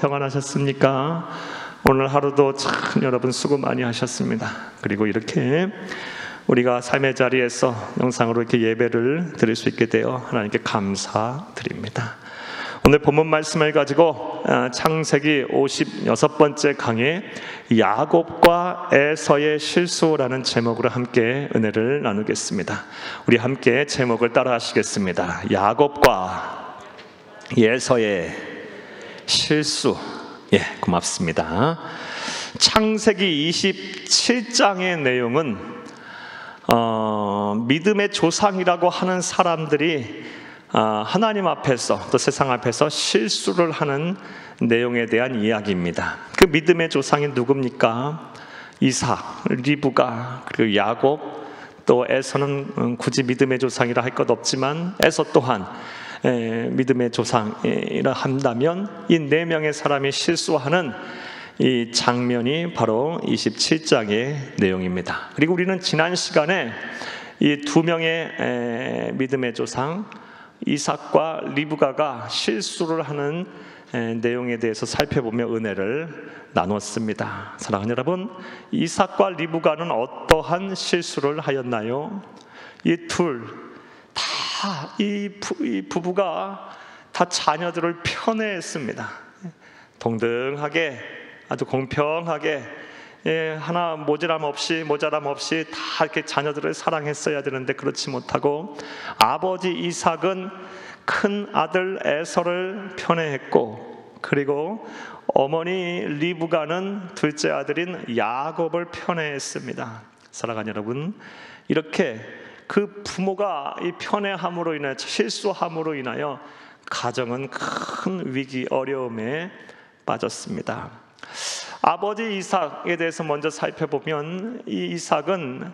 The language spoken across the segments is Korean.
평안하셨습니까? 오늘 하루도 참 여러분 수고 많이 하셨습니다. 그리고 이렇게 우리가 삶의 자리에서 영상으로 이렇게 예배를 드릴 수 있게 되어 하나님께 감사드립니다. 오늘 본문 말씀을 가지고 창세기 56번째 강의 야곱과 에서의 실수라는 제목으로 함께 은혜를 나누겠습니다. 우리 함께 제목을 따라 하시겠습니다. 야곱과 에서의 실수. 고맙습니다. 창세기 27장의 내용은 믿음의 조상이라고 하는 사람들이 하나님 앞에서 또 세상 앞에서 실수를 하는 내용에 대한 이야기입니다. 그 믿음의 조상이 누굽니까? 이삭, 리브가, 그리고 야곱, 또 에서는 굳이 믿음의 조상이라 할 것 없지만 에서 또한 믿음의 조상이라 한다면 이 네 명의 사람이 실수하는 이 장면이 바로 27장의 내용입니다. 그리고 우리는 지난 시간에 이 두 명의 믿음의 조상 이삭과 리브가가 실수를 하는 내용에 대해서 살펴보며 은혜를 나눴습니다. 사랑하는 여러분, 이삭과 리브가는 어떠한 실수를 하였나요? 이 부부가 다 자녀들을 편애했습니다. 동등하게, 아주 공평하게, 하나 모자람 없이 다 이렇게 자녀들을 사랑했어야 되는데 그렇지 못하고 아버지 이삭은 큰 아들 에서를 편애했고, 그리고 어머니 리브가는 둘째 아들인 야곱을 편애했습니다. 사랑하는 여러분, 이렇게 그 부모가 이 편애함으로 인하여, 실수함으로 인하여 가정은 큰 위기, 어려움에 빠졌습니다. 아버지 이삭에 대해서 먼저 살펴보면 이 이삭은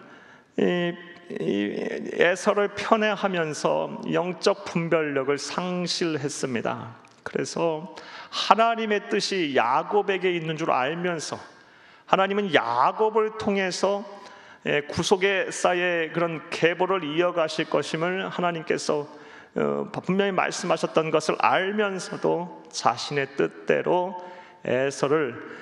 에서를 편애하면서 영적 분별력을 상실했습니다. 그래서 하나님의 뜻이 야곱에게 있는 줄 알면서 하나님은 야곱을 통해서 구속의 쌀의 그런 계보를 이어가실 것임을 하나님께서 분명히 말씀하셨던 것을 알면서도 자신의 뜻대로 에서를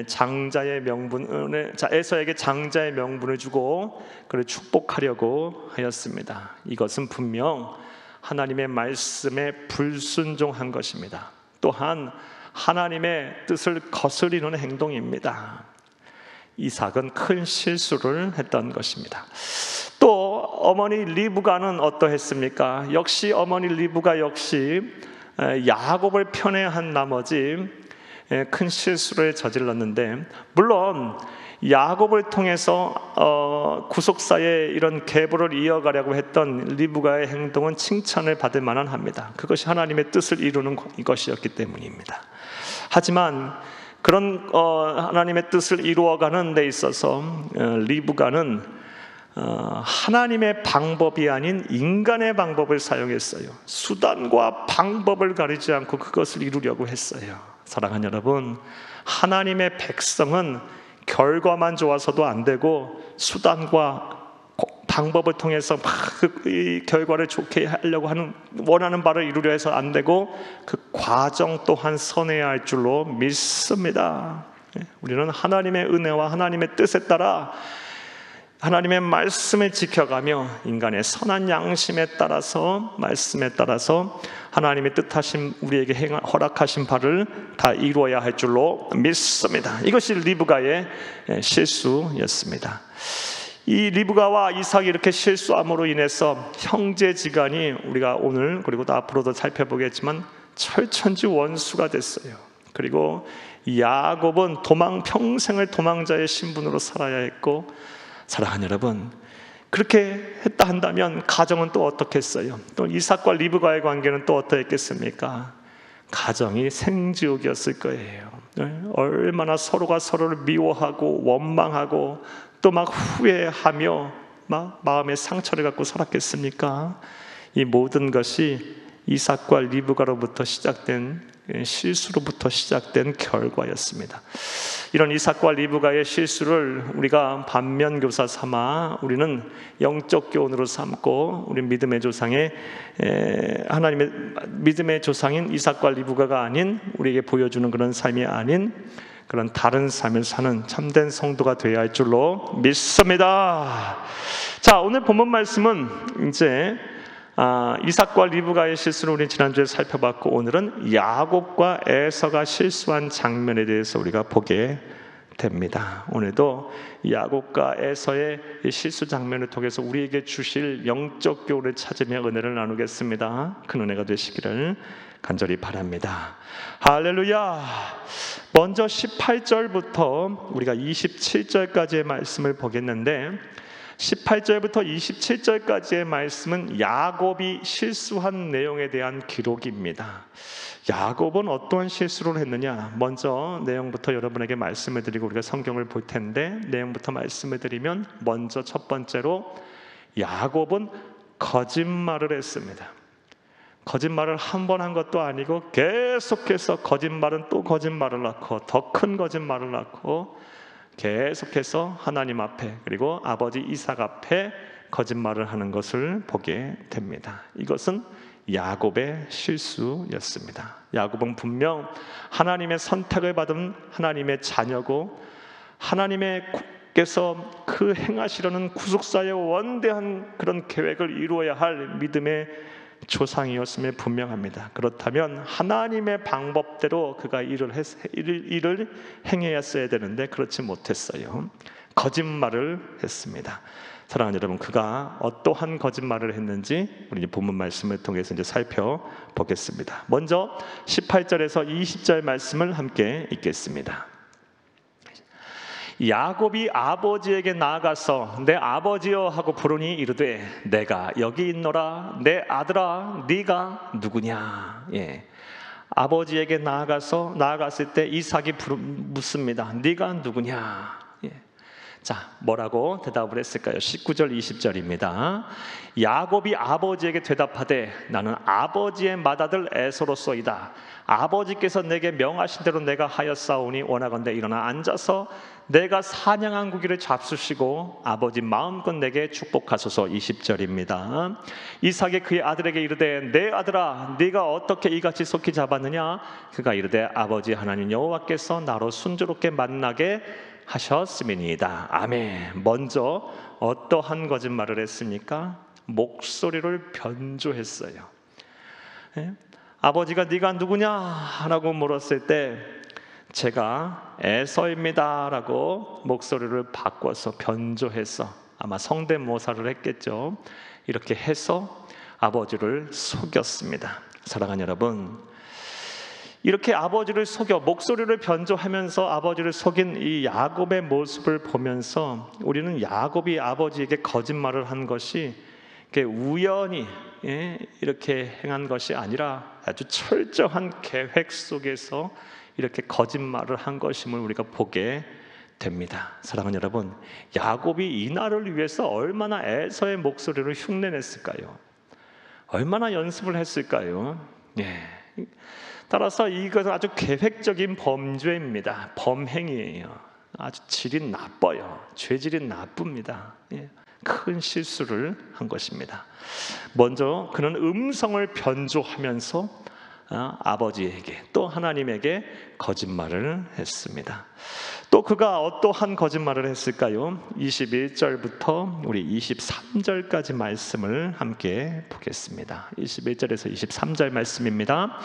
장자의 명분을, 에서에게 장자의 명분을 주고 그를 축복하려고 하였습니다. 이것은 분명 하나님의 말씀에 불순종한 것입니다. 또한 하나님의 뜻을 거스리는 행동입니다. 이삭은 큰 실수를 했던 것입니다. 또 어머니 리브가는 어떠했습니까? 역시 어머니 리브가 역시 야곱을 편애한 나머지 큰 실수를 저질렀는데, 물론 야곱을 통해서 구속사의 이런 계보를 이어가려고 했던 리브가의 행동은 칭찬을 받을 만은 합니다. 그것이 하나님의 뜻을 이루는 것이었기 때문입니다. 하지만 그런 하나님의 뜻을 이루어가는 데 있어서 리브가는 하나님의 방법이 아닌 인간의 방법을 사용했어요. 수단과 방법을 가리지 않고 그것을 이루려고 했어요. 사랑하는 여러분, 하나님의 백성은 결과만 좋아서도 안 되고 수단과 방법을 통해서 이 결과를 좋게 하려고 하는, 원하는 바를 이루려 해서 안 되고 그 과정 또한 선해야 할 줄로 믿습니다. 우리는 하나님의 은혜와 하나님의 뜻에 따라 하나님의 말씀을 지켜가며 인간의 선한 양심에 따라서, 말씀에 따라서 하나님의 뜻하신, 우리에게 허락하신 바를 다 이루어야 할 줄로 믿습니다. 이것이 리브가의 실수였습니다. 이 리브가와 이삭이 이렇게 실수함으로 인해서 형제지간이, 우리가 오늘 그리고 또 앞으로도 살펴보겠지만 철천지 원수가 됐어요. 그리고 야곱은 평생을 도망자의 신분으로 살아야 했고, 사랑하는 여러분, 그렇게 했다 한다면 가정은 또 어떻겠어요? 또 이삭과 리브가의 관계는 또 어떠했겠습니까? 가정이 생지옥이었을 거예요. 얼마나 서로가 서로를 미워하고 원망하고 또 막 후회하며 막 마음의 상처를 갖고 살았겠습니까? 이 모든 것이 이삭과 리브가로부터 시작된 실수로부터 시작된 결과였습니다. 이런 이삭과 리브가의 실수를 우리가 반면교사 삼아 우리는 영적 교훈으로 삼고 우리 믿음의 조상의 하나님의 믿음의 조상인 이삭과 리브가가 아닌 우리에게 보여주는 그런 삶이 아닌 그런 다른 삶을 사는 참된 성도가 되어야 할 줄로 믿습니다. 자, 오늘 본문 말씀은 이제 이삭과 리브가의 실수를 우리 지난주에 살펴봤고 오늘은 야곱과 에서가 실수한 장면에 대해서 우리가 보게 됩니다. 오늘도 야곱과 에서의 실수 장면을 통해서 우리에게 주실 영적 교훈을 찾으며 은혜를 나누겠습니다. 큰 은혜가 되시기를 간절히 바랍니다. 할렐루야. 먼저 18절부터 우리가 27절까지의 말씀을 보겠는데 18절부터 27절까지의 말씀은 야곱이 실수한 내용에 대한 기록입니다. 야곱은 어떠한 실수를 했느냐? 먼저 내용부터 여러분에게 말씀을 드리고 우리가 성경을 볼 텐데 내용부터 말씀을 드리면 먼저 첫 번째로 야곱은 거짓말을 했습니다. 거짓말을 한 번 한 것도 아니고 계속해서 거짓말은 또 거짓말을 낳고 더 큰 거짓말을 낳고 계속해서 하나님 앞에 그리고 아버지 이삭 앞에 거짓말을 하는 것을 보게 됩니다. 이것은 야곱의 실수였습니다. 야곱은 분명 하나님의 선택을 받은 하나님의 자녀고 하나님께서 그 행하시려는 구속사의 원대한 그런 계획을 이루어야 할 믿음의 조상이었음에 분명합니다. 그렇다면 하나님의 방법대로 그가 일을 행해야 되는데 그렇지 못했어요. 거짓말을 했습니다. 사랑하는 여러분, 그가 어떠한 거짓말을 했는지 우리 본문 말씀을 통해서 이제 살펴보겠습니다. 먼저 18절에서 20절 말씀을 함께 읽겠습니다. 야곱이 아버지에게 나아가서 내 아버지여 하고 부르니 이르되 내가 여기 있노라. 내 아들아 네가 누구냐. 아버지에게 나아갔을 때 이삭이 묻습니다. 네가 누구냐. 자, 뭐라고 대답을 했을까요? 19절 20절입니다. 야곱이 아버지에게 대답하되 나는 아버지의 맏아들 에서로소이다. 아버지께서 내게 명하신 대로 내가 하였사오니 원하건대 일어나 앉아서 내가 사냥한 고기를 잡수시고 아버지 마음껏 내게 축복하소서. 20절입니다. 이삭이 그의 아들에게 이르되 내 아들아 네가 어떻게 이같이 속히 잡았느냐. 그가 이르되 아버지 하나님 여호와께서 나로 순조롭게 만나게 하셨음이니이다. 아멘. 먼저 어떠한 거짓말을 했습니까? 목소리를 변조했어요. 아버지가 네가 누구냐? 라고 물었을 때 제가 에서입니다 라고 목소리를 바꿔서 변조해서 아마 성대모사를 했겠죠. 이렇게 해서 아버지를 속였습니다. 사랑하는 여러분, 이렇게 아버지를 속여 목소리를 변조하면서 아버지를 속인 이 야곱의 모습을 보면서 우리는 야곱이 아버지에게 거짓말을 한 것이 우연히 이렇게 행한 것이 아니라 아주 철저한 계획 속에서 이렇게 거짓말을 한 것임을 우리가 보게 됩니다. 사랑하는 여러분, 야곱이 이날을 위해서 얼마나 에서의 목소리를 흉내냈을까요? 얼마나 연습을 했을까요? 따라서 이것은 아주 계획적인 범죄입니다. 범행이에요. 아주 질이 나빠요. 죄질이 나쁩니다. 큰 실수를 한 것입니다. 먼저 그는 음성을 변조하면서 아버지에게 또 하나님에게 거짓말을 했습니다. 또 그가 어떠한 거짓말을 했을까요? 21절부터 우리 23절까지 말씀을 함께 보겠습니다. 21절에서 23절 말씀입니다.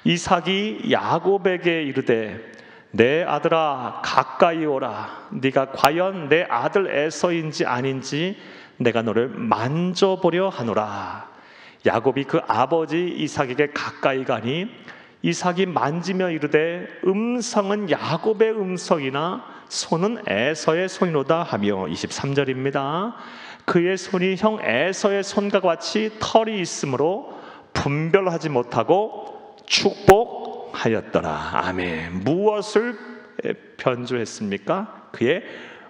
이삭이 야곱에게 이르되 내 아들아 가까이 오라. 네가 과연 내 아들 에서인지 아닌지 내가 너를 만져보려 하노라. 야곱이 그 아버지 이삭에게 가까이 가니 이삭이 만지며 이르되 음성은 야곱의 음성이나 손은 에서의 손이로다 하며 23절입니다. 그의 손이 형 에서의 손과 같이 털이 있으므로 분별하지 못하고 축복하였더라. 아멘. 무엇을 변조했습니까? 그의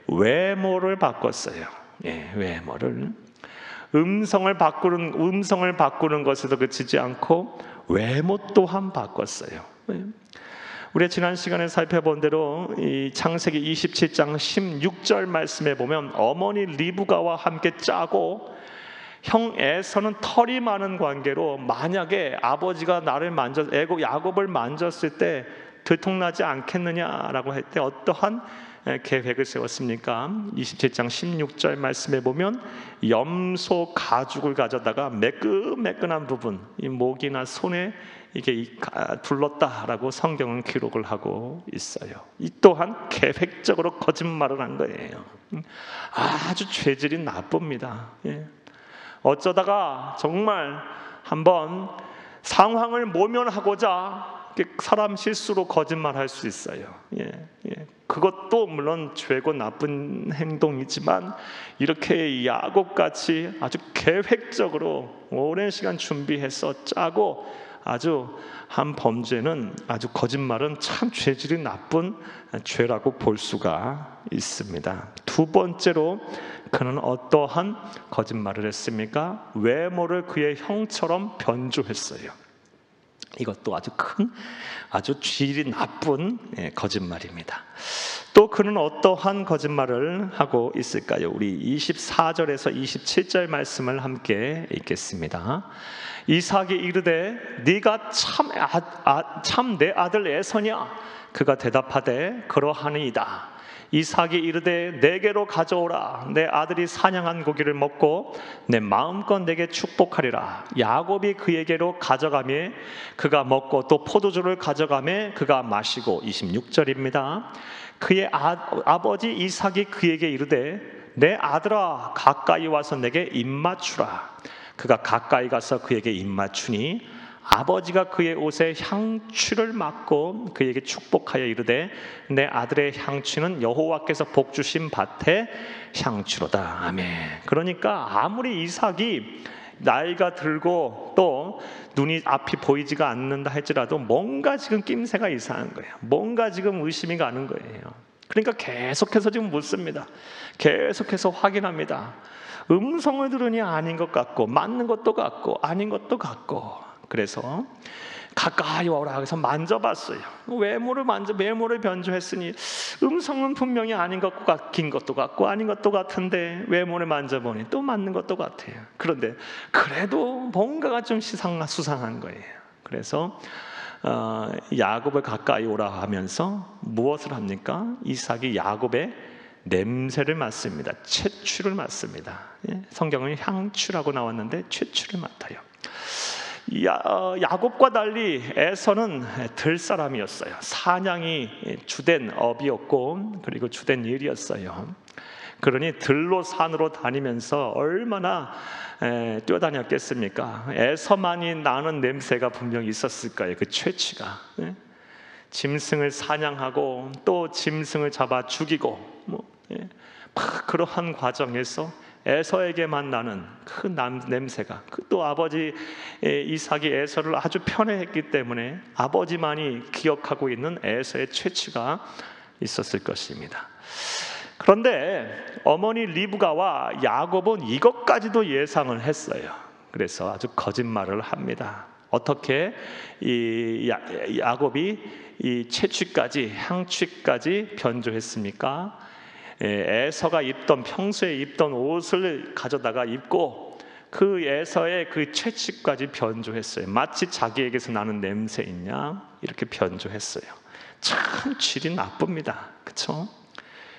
외모를 바꿨어요. 외모를. 음성을 바꾸는 것에도 그치지 않고 외모 또한 바꿨어요. 우리가 지난 시간에 살펴본 대로 이 창세기 27장 16절 말씀에 보면 어머니 리브가와 함께 짜고 형 에서는 털이 많은 관계로 만약에 아버지가 야곱을 만졌을 때 들통나지 않겠느냐라고 할 때 어떠한 계획을 세웠습니까? 27장 16절 말씀에 보면 염소 가죽을 가져다가 매끈매끈한 부분, 이 목이나 손에 이게 둘렀다라고 성경은 기록을 하고 있어요. 이 또한 계획적으로 거짓말을 한 거예요. 아주 죄질이 나쁩니다. 어쩌다가 정말 한번 상황을 모면하고자 사람 실수로 거짓말할 수 있어요. 그것도 물론 죄고 나쁜 행동이지만 이렇게 야곱같이 아주 계획적으로 오랜 시간 준비해서 짜고 아주 한 범죄는 아주 거짓말은 참 죄질이 나쁜 죄라고 볼 수가 있습니다. 두 번째로 그는 어떠한 거짓말을 했습니까? 외모를 그의 형처럼 변조했어요. 이것도 아주 질이 나쁜 거짓말입니다. 또 그는 어떠한 거짓말을 하고 있을까요? 우리 24절에서 27절 말씀을 함께 읽겠습니다. 이삭이 이르되 네가 참 내 아들 에서냐? 그가 대답하되 그러하니이다. 이삭이 이르되 내게로 가져오라. 내 아들이 사냥한 고기를 먹고 내 마음껏 내게 축복하리라. 야곱이 그에게로 가져가매 그가 먹고 또 포도주를 가져가매 그가 마시고. 26절입니다. 그의 아버지 이삭이 그에게 이르되 내 아들아 가까이 와서 내게 입맞추라. 그가 가까이 가서 그에게 입맞추니 아버지가 그의 옷에 향취를 맡고 그에게 축복하여 이르되 내 아들의 향취는 여호와께서 복주신 밭의 향취로다. 아멘. 그러니까 아무리 이삭이 나이가 들고 또 눈이 앞이 보이지가 않는다 할지라도 뭔가 지금 낌새가 이상한 거예요. 뭔가 지금 의심이 가는 거예요. 그러니까 계속해서 지금 묻습니다. 계속해서 확인합니다. 음성을 들으니 아닌 것 같고 맞는 것도 같고 아닌 것도 같고. 그래서 가까이 오라 해서 만져봤어요. 외모를 변조했으니 음성은 분명히 아닌 것 같긴 것도 같고 아닌 것도 같은데 외모를 만져보니 또 맞는 것도 같아요. 그런데 그래도 뭔가가 좀 수상한 거예요. 그래서 야곱을 가까이 오라 하면서 무엇을 합니까? 이삭이 야곱의 냄새를 맡습니다. 채취를 맡습니다. 성경은 향취라고 나왔는데 채취를 맡아요. 야곱과 달리 에서는 들 사람이었어요. 사냥이 주된 업이었고 그리고 주된 일이었어요. 그러니 들로 산으로 다니면서 얼마나 뛰어다녔겠습니까? 에서만이 나는 냄새가 분명히 있었을 거예요. 그 채취가. 짐승을 사냥하고 또 짐승을 잡아 죽이고 그러한 과정에서 에서에게만 나는 그 냄새가, 또 아버지 이삭이 에서를 아주 편애했기 때문에 아버지만이 기억하고 있는 에서의 채취가 있었을 것입니다. 그런데 어머니 리브가와 야곱은 이것까지도 예상을 했어요. 그래서 아주 거짓말을 합니다. 어떻게 이 야곱이 이 채취까지 향취까지 변조했습니까? 에서가 평소에 입던 옷을 가져다가 입고 그 에서의 그 채취까지 변조했어요. 마치 자기에게서 나는 냄새인 양 이렇게 변조했어요. 참 질이 나쁩니다. 그렇죠?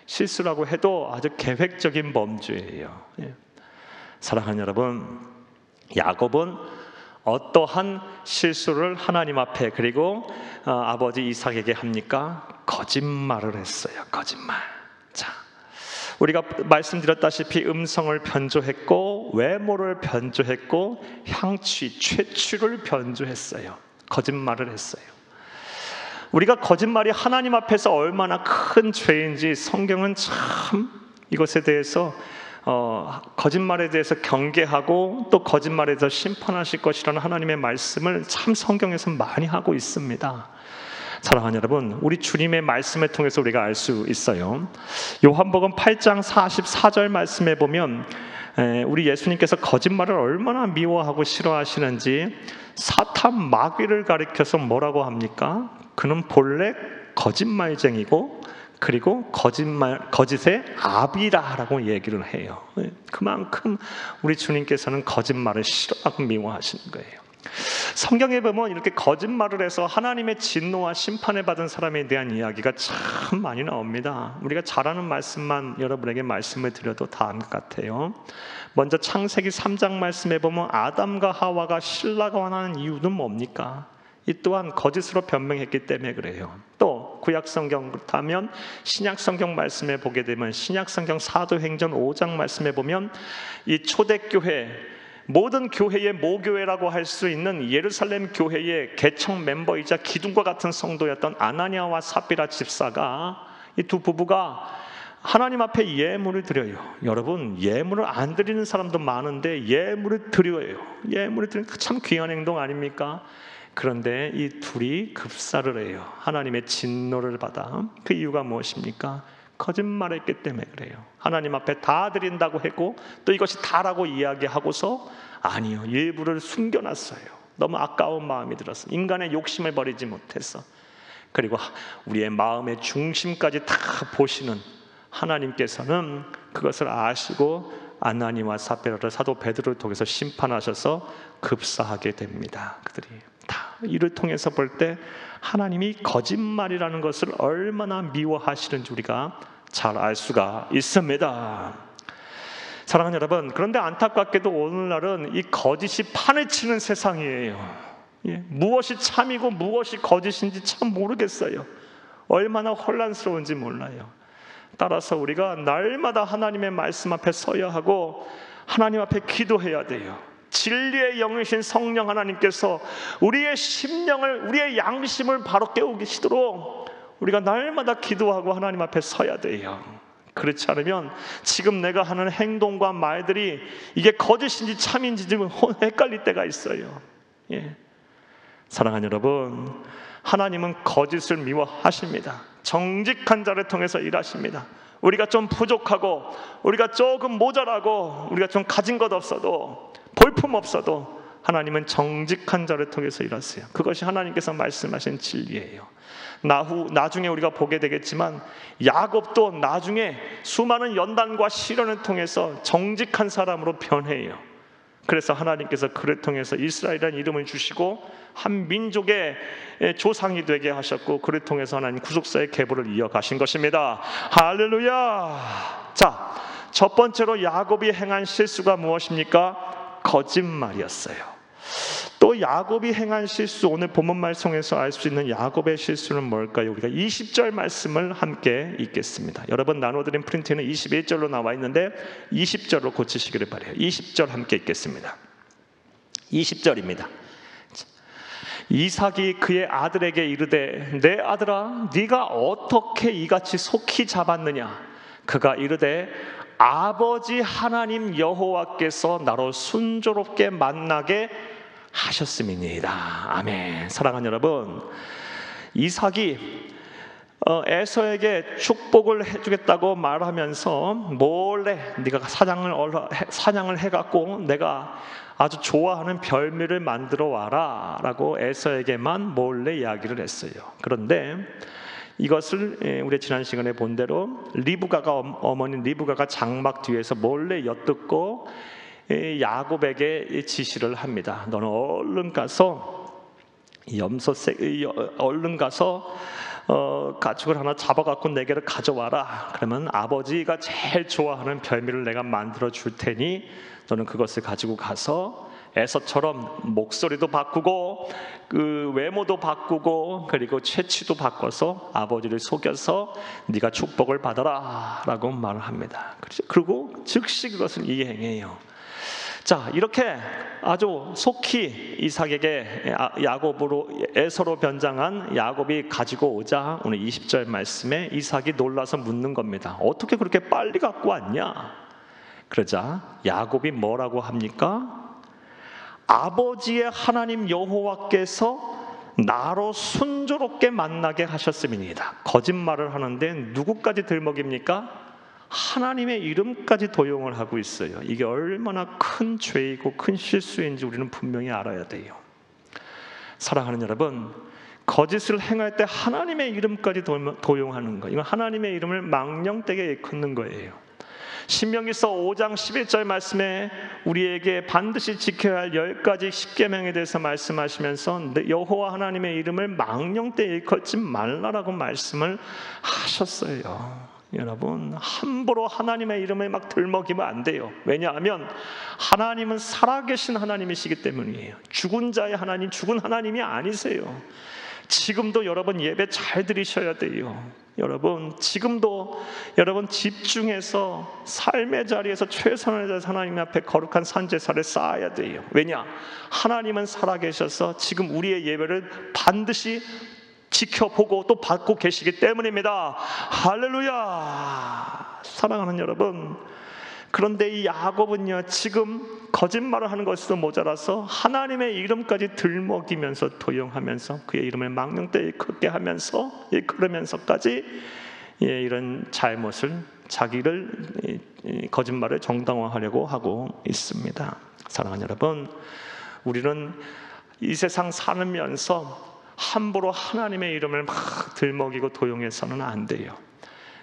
실수라고 해도 아주 계획적인 범죄예요. 사랑하는 여러분, 야곱은 어떠한 실수를 하나님 앞에 그리고 아버지 이삭에게 합니까? 거짓말을 했어요. 거짓말. 자, 우리가 말씀드렸다시피 음성을 변조했고 외모를 변조했고 채취를 변조했어요. 거짓말을 했어요. 우리가 거짓말이 하나님 앞에서 얼마나 큰 죄인지 성경은 참 이것에 대해서 거짓말에 대해서 경계하고 또 거짓말에 대해서 심판하실 것이라는 하나님의 말씀을 참 성경에서 많이 하고 있습니다. 사랑하는 여러분, 우리 주님의 말씀을 통해서 우리가 알 수 있어요. 요한복음 8장 44절 말씀에 보면 우리 예수님께서 거짓말을 얼마나 미워하고 싫어하시는지 사탄 마귀를 가리켜서 뭐라고 합니까? 그는 본래 거짓말쟁이고 그리고 거짓의 아비라라고 얘기를 해요. 그만큼 우리 주님께서는 거짓말을 싫어하고 미워하시는 거예요. 성경에 보면 이렇게 거짓말을 해서 하나님의 진노와 심판을 받은 사람에 대한 이야기가 참 많이 나옵니다. 우리가 잘 아는 말씀만 여러분에게 말씀을 드려도 다 아는 것 같아요. 먼저 창세기 3장 말씀에 보면 아담과 하와가 신라가 원하는 이유는 뭡니까? 이 또한 거짓으로 변명했기 때문에 그래요. 또 구약성경 그렇다면 신약성경 말씀에 보게 되면 신약성경 사도행전 5장 말씀에 보면 이 초대교회 모든 교회의 모교회라고 할 수 있는 예루살렘 교회의 개척 멤버이자 기둥과 같은 성도였던 아나니아와 삽비라 집사가 이 두 부부가 하나님 앞에 예물을 드려요. 여러분, 예물을 안 드리는 사람도 많은데 예물을 드려요. 예물을 드리는 참 귀한 행동 아닙니까? 그런데 이 둘이 급사를 해요. 하나님의 진노를 받아. 그 이유가 무엇입니까? 거짓말했기 때문에 그래요. 하나님 앞에 다 드린다고 했고 또 이것이 다라고 이야기하고서 아니요, 일부를 숨겨놨어요. 너무 아까운 마음이 들었어. 인간의 욕심을 버리지 못해서. 그리고 우리의 마음의 중심까지 다 보시는 하나님께서는 그것을 아시고 아나니와 삽비라를 사도 베드로를 통해서 심판하셔서 급사하게 됩니다. 그들이 다 이를 통해서 볼 때 하나님이 거짓말이라는 것을 얼마나 미워하시는지 우리가 잘 알 수가 있습니다. 사랑하는 여러분, 그런데 안타깝게도 오늘날은 이 거짓이 판을 치는 세상이에요. 무엇이 참이고 무엇이 거짓인지 참 모르겠어요. 얼마나 혼란스러운지 몰라요. 따라서 우리가 날마다 하나님의 말씀 앞에 서야 하고 하나님 앞에 기도해야 돼요. 진리의 영이신 성령 하나님께서 우리의 심령을, 우리의 양심을 바로 깨우시도록 우리가 날마다 기도하고 하나님 앞에 서야 돼요. 그렇지 않으면 지금 내가 하는 행동과 말들이 이게 거짓인지 참인지 좀 헷갈릴 때가 있어요. 사랑하는 여러분, 하나님은 거짓을 미워하십니다. 정직한 자를 통해서 일하십니다. 우리가 좀 부족하고 우리가 조금 모자라고 우리가 좀 가진 것 없어도 볼품 없어도 하나님은 정직한 자를 통해서 일하세요. 그것이 하나님께서 말씀하신 진리예요. 나중에 우리가 보게 되겠지만 야곱도 나중에 수많은 연단과 시련을 통해서 정직한 사람으로 변해요. 그래서 하나님께서 그를 통해서 이스라엘이라는 이름을 주시고 한 민족의 조상이 되게 하셨고 그를 통해서 하나님 구속사의 계보를 이어가신 것입니다. 할렐루야. 자, 첫 번째로 야곱이 행한 실수가 무엇입니까? 거짓말이었어요. 또 야곱이 행한 실수, 오늘 본문 말씀에서 알 수 있는 야곱의 실수는 뭘까요? 우리가 20절 말씀을 함께 읽겠습니다. 여러분 나눠드린 프린트는 21절로 나와 있는데 20절로 고치시기를 바라요. 20절 함께 읽겠습니다. 20절입니다. 이삭이 그의 아들에게 이르되 내 아들아 네가 어떻게 이같이 속히 잡았느냐? 그가 이르되 아버지 하나님 여호와께서 나로 순조롭게 만나게 하셨음이니이다. 아멘. 사랑하는 여러분, 이삭이 에서에게 축복을 해주겠다고 말하면서 몰래 네가 사냥을 해갖고 내가 아주 좋아하는 별미를 만들어 와라 라고 에서에게만 몰래 이야기를 했어요. 그런데 이것을 우리 지난 시간에 본 대로 어머니 리브가가 장막 뒤에서 몰래 엿듣고 야곱에게 지시를 합니다. 너는 얼른 가서 얼른 가서 가축을 하나 잡아갖고 내게를 가져와라. 그러면 아버지가 제일 좋아하는 별미를 내가 만들어 줄 테니 너는 그것을 가지고 가서 에서처럼 목소리도 바꾸고 그 외모도 바꾸고 그리고 체취도 바꿔서 아버지를 속여서 네가 축복을 받아라 라고 말을 합니다. 그리고 즉시 그것을 이행해요. 자, 이렇게 아주 속히 이삭에게 야곱으로 에서로 변장한 야곱이 가지고 오자 오늘 20절 말씀에 이삭이 놀라서 묻는 겁니다. 어떻게 그렇게 빨리 갖고 왔냐? 그러자 야곱이 뭐라고 합니까? 아버지의 하나님 여호와께서 나로 순조롭게 만나게 하셨음이니이다. 거짓말을 하는데 누구까지 들먹입니까? 하나님의 이름까지 도용을 하고 있어요. 이게 얼마나 큰 죄이고 큰 실수인지 우리는 분명히 알아야 돼요. 사랑하는 여러분, 거짓을 행할 때 하나님의 이름까지 도용하는 거, 이건 하나님의 이름을 망령되게 일컫는 거예요. 신명기서 5장 11절 말씀에 우리에게 반드시 지켜야 할 10가지 십계명에 대해서 말씀하시면서 여호와 하나님의 이름을 망령되게 일컫지 말라라고 말씀을 하셨어요. 여러분, 함부로 하나님의 이름을 막 들먹이면 안 돼요. 왜냐하면 하나님은 살아계신 하나님이시기 때문이에요. 죽은 자의 하나님, 죽은 하나님이 아니세요. 지금도 여러분 예배 잘 드리셔야 돼요. 여러분, 지금도 여러분 집중해서 삶의 자리에서 최선을 다해서 하나님 앞에 거룩한 산제사를 쌓아야 돼요. 왜냐? 하나님은 살아계셔서 지금 우리의 예배를 반드시 지켜보고 또 받고 계시기 때문입니다. 할렐루야! 사랑하는 여러분, 그런데 이 야곱은요, 지금 거짓말을 하는 것으로 모자라서 하나님의 이름까지 들먹이면서 도용하면서 그의 이름을 망령되이 일컫게 하면서 그러면서까지 이런 잘못을, 자기를 거짓말을 정당화하려고 하고 있습니다. 사랑하는 여러분, 우리는 이 세상 살면서 함부로 하나님의 이름을 막 들먹이고 도용해서는 안 돼요.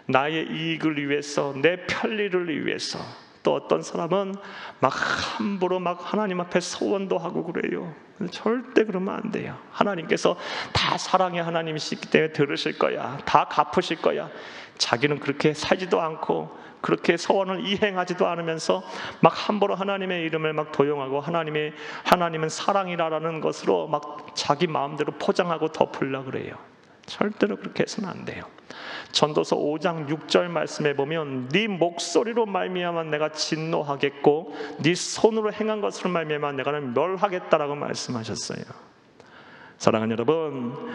나의 이익을 위해서, 내 편리를 위해서, 또 어떤 사람은 막 함부로 막 하나님 앞에 서원도 하고 그래요. 절대 그러면 안 돼요. 하나님께서 다 사랑의 하나님이시기 때문에 들으실 거야, 다 갚으실 거야. 자기는 그렇게 살지도 않고 그렇게 서원을 이행하지도 않으면서 막 함부로 하나님의 이름을 막 도용하고 하나님은 사랑이라는 것으로 막 자기 마음대로 포장하고 덮으려고 그래요. 절대로 그렇게 해서는 안 돼요. 전도서 5장 6절 말씀에 보면 네 목소리로 말미암아 내가 진노하겠고 네 손으로 행한 것으로 말미암아 내가 멸하겠다라고 말씀하셨어요. 사랑하는 여러분,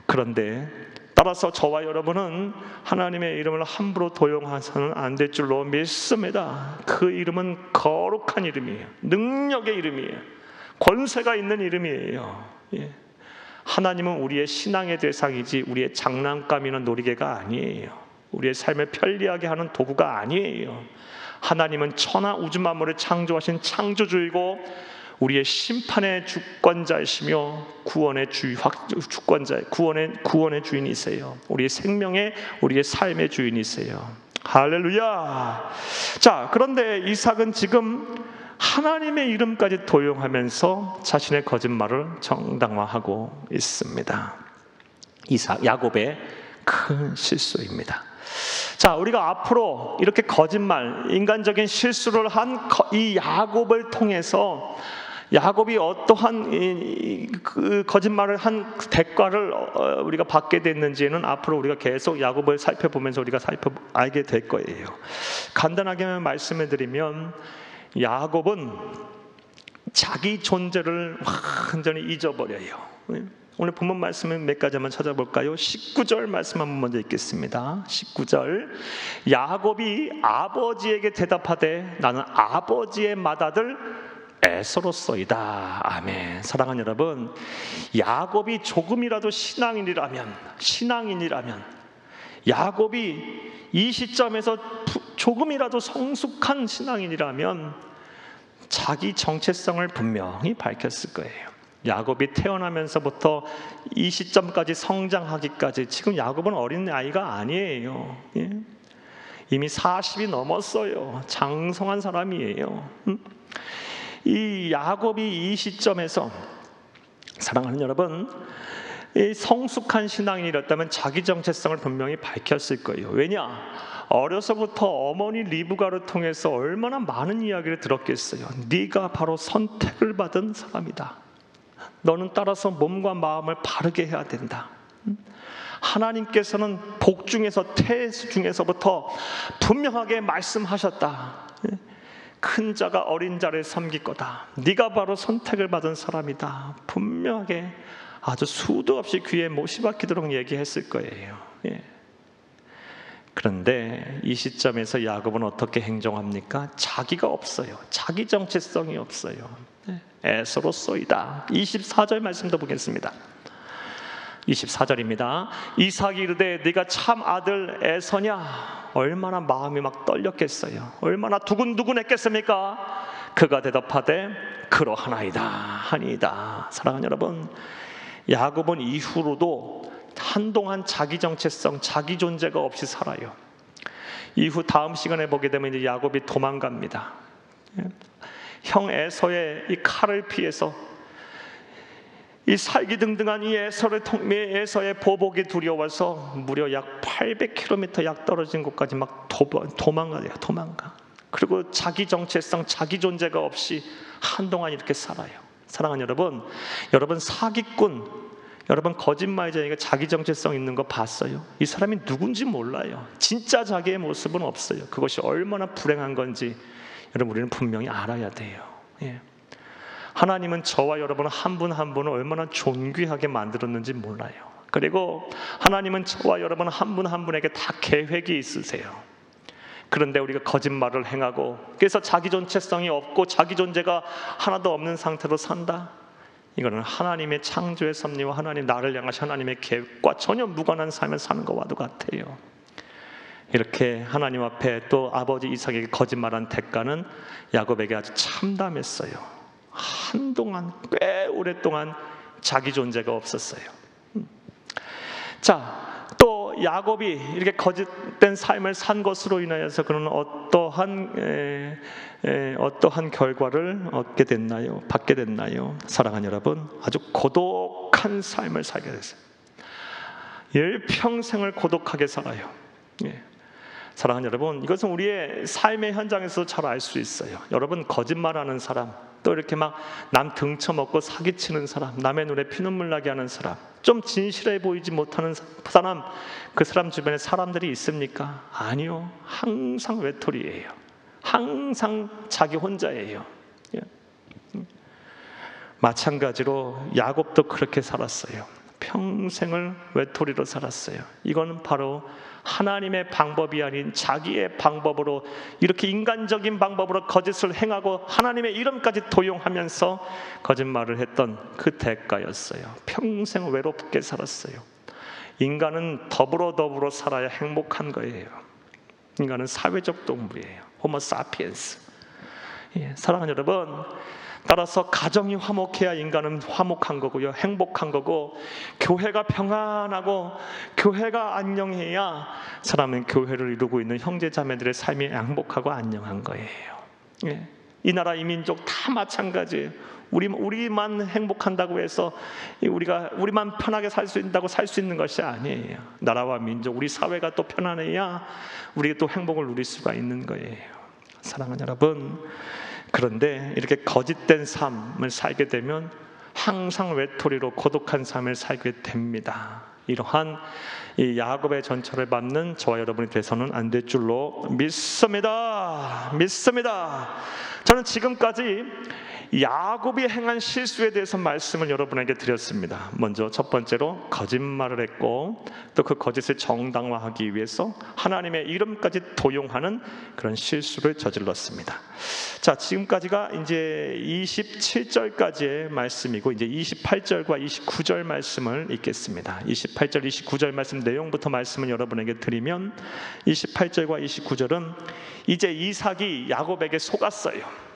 그런데 따라서 저와 여러분은 하나님의 이름을 함부로 도용해서는 안 될 줄로 믿습니다. 그 이름은 거룩한 이름이에요. 능력의 이름이에요. 권세가 있는 이름이에요. 하나님은 우리의 신앙의 대상이지 우리의 장난감이나 놀이개가 아니에요. 우리의 삶을 편리하게 하는 도구가 아니에요. 하나님은 천하 우주 만물을 창조하신 창조주이고 우리의 심판의 주권자이시며 구원의 주인이세요. 우리의 생명의, 우리의 삶의 주인이세요. 할렐루야. 자, 그런데 이삭은 지금 하나님의 이름까지 도용하면서 자신의 거짓말을 정당화하고 있습니다. 야곱의 큰 실수입니다. 자, 우리가 앞으로 이렇게 거짓말, 인간적인 실수를 한 이 야곱을 통해서 야곱이 어떠한 그 거짓말을 한 대가를 우리가 받게 됐는지는 앞으로 우리가 계속 야곱을 살펴보면서 우리가 알게 될 거예요. 간단하게 말씀을 드리면 야곱은 자기 존재를 완전히 잊어버려요. 오늘 본문 말씀은 몇 가지 한번 찾아볼까요? 19절 말씀 한번 먼저 읽겠습니다. 19절, 야곱이 아버지에게 대답하되 나는 아버지의 맏아들 에서로소이다. 아멘. 사랑하는 여러분, 야곱이 조금이라도 신앙인이라면 야곱이 이 시점에서 조금이라도 성숙한 신앙인이라면 자기 정체성을 분명히 밝혔을 거예요. 야곱이 태어나면서부터 이 시점까지 성장하기까지 지금 야곱은 어린 아이가 아니에요. 이미 40이 넘었어요. 장성한 사람이에요. 이 야곱이 이 시점에서, 사랑하는 여러분, 이 성숙한 신앙인이었다면 자기 정체성을 분명히 밝혔을 거예요. 왜냐? 어려서부터 어머니 리브가를 통해서 얼마나 많은 이야기를 들었겠어요. 네가 바로 선택을 받은 사람이다. 너는 따라서 몸과 마음을 바르게 해야 된다. 하나님께서는 복 중에서 태수 중에서부터 분명하게 말씀하셨다. 큰 자가 어린 자를 섬길 거다. 네가 바로 선택을 받은 사람이다. 분명하게 아주 수도 없이 귀에 못이 박히도록 얘기했을 거예요. 그런데 이 시점에서 야곱은 어떻게 행동합니까? 자기가 없어요. 자기 정체성이 없어요. 에서로소이다. 24절 말씀도 보겠습니다. 24절입니다. 이삭이 이르되 네가 참 아들 에서냐? 얼마나 마음이 막 떨렸겠어요. 얼마나 두근두근했겠습니까? 그가 대답하되 그러하나이다 하니이다. 사랑하는 여러분, 야곱은 이후로도 한동안 자기 정체성, 자기 존재가 없이 살아요. 이후 다음 시간에 보게 되면 이제 야곱이 도망갑니다. 형 에서의 이 칼을 피해서 이 살기등등한 이 에서의 보복이 두려워서 무려 약 800km 약 떨어진 곳까지 막 도망가요. 그리고 자기 정체성, 자기 존재가 없이 한동안 이렇게 살아요. 사랑하는 여러분, 여러분 사기꾼, 여러분 거짓말쟁이가 자기 정체성 있는 거 봤어요? 이 사람이 누군지 몰라요. 진짜 자기의 모습은 없어요. 그것이 얼마나 불행한 건지 여러분 우리는 분명히 알아야 돼요. 예. 하나님은 저와 여러분 한 분 한 분을 얼마나 존귀하게 만들었는지 몰라요. 그리고 하나님은 저와 여러분 한 분 한 분에게 다 계획이 있으세요. 그런데 우리가 거짓말을 행하고 그래서 자기 정체성이 없고 자기 존재가 하나도 없는 상태로 산다? 이거는 하나님의 창조의 섭리와 하나님 나를 향하신 하나님의 계획과 전혀 무관한 삶을 사는 것과도 같아요. 이렇게 하나님 앞에 또 아버지 이삭에게 거짓말한 대가는 야곱에게 아주 참담했어요. 한동안 꽤 오랫동안 자기 존재가 없었어요. 자, 또 야곱이 이렇게 거짓된 삶을 산 것으로 인하여서 그는 어떠한 결과를 받게 됐나요? 사랑하는 여러분, 아주 고독한 삶을 살게 됐어요. 일평생을 고독하게 살아요. 예. 사랑하는 여러분, 이것은 우리의 삶의 현장에서 잘 알 수 있어요. 여러분, 거짓말하는 사람, 또 이렇게 막 남 등쳐먹고 사기치는 사람, 남의 눈에 피눈물 나게 하는 사람, 좀 진실해 보이지 못하는 사람, 그 사람 주변에 사람들이 있습니까? 아니요. 항상 외톨이에요. 항상 자기 혼자예요. 마찬가지로 야곱도 그렇게 살았어요. 평생을 외톨이로 살았어요. 이거는 바로 하나님의 방법이 아닌 자기의 방법으로, 이렇게 인간적인 방법으로 거짓을 행하고 하나님의 이름까지 도용하면서 거짓말을 했던 그 대가였어요. 평생 외롭게 살았어요. 인간은 더불어 살아야 행복한 거예요. 인간은 사회적 동물이에요. 호모 사피엔스. 사랑하는 여러분, 따라서 가정이 화목해야 인간은 화목한 거고요, 행복한 거고, 교회가 평안하고 교회가 안녕해야 사람은 교회를 이루고 있는 형제 자매들의 삶이 행복하고 안녕한 거예요. 이 나라 이 민족 다 마찬가지예요. 우리만 행복한다고 해서 우리만 편하게 살 수 있다고 살 수 있는 것이 아니에요. 나라와 민족, 우리 사회가 또 편안해야 우리가 또 행복을 누릴 수가 있는 거예요. 사랑하는 여러분, 그런데 이렇게 거짓된 삶을 살게 되면 항상 외톨이로 고독한 삶을 살게 됩니다. 이러한 이 야곱의 전철을 밟는 저와 여러분이 돼서는 안 될 줄로 믿습니다. 저는 지금까지 야곱이 행한 실수에 대해서 말씀을 여러분에게 드렸습니다. 먼저 첫 번째로 거짓말을 했고, 또 그 거짓을 정당화하기 위해서 하나님의 이름까지 도용하는 그런 실수를 저질렀습니다. 자, 지금까지가 이제 27절까지의 말씀이고, 이제 28절과 29절 말씀을 읽겠습니다. 28절, 29절 말씀 내용부터 말씀을 여러분에게 드리면, 28절과 29절은 이제 이삭이 야곱에게 속았어요.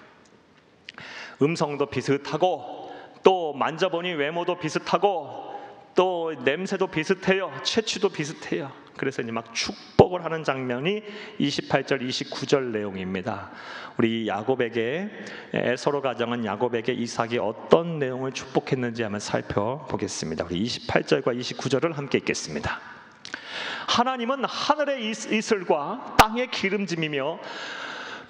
음성도 비슷하고, 또 만져보니 외모도 비슷하고, 또 냄새도 비슷해요. 채취도 비슷해요. 그래서 이제 막 축복을 하는 장면이 28절, 29절 내용입니다. 우리 야곱에게, 에서로 가정한 야곱에게 이삭이 어떤 내용을 축복했는지 한번 살펴보겠습니다. 우리 28절과 29절을 함께 읽겠습니다. 하나님은 하늘의 이슬과 땅의 기름짐이며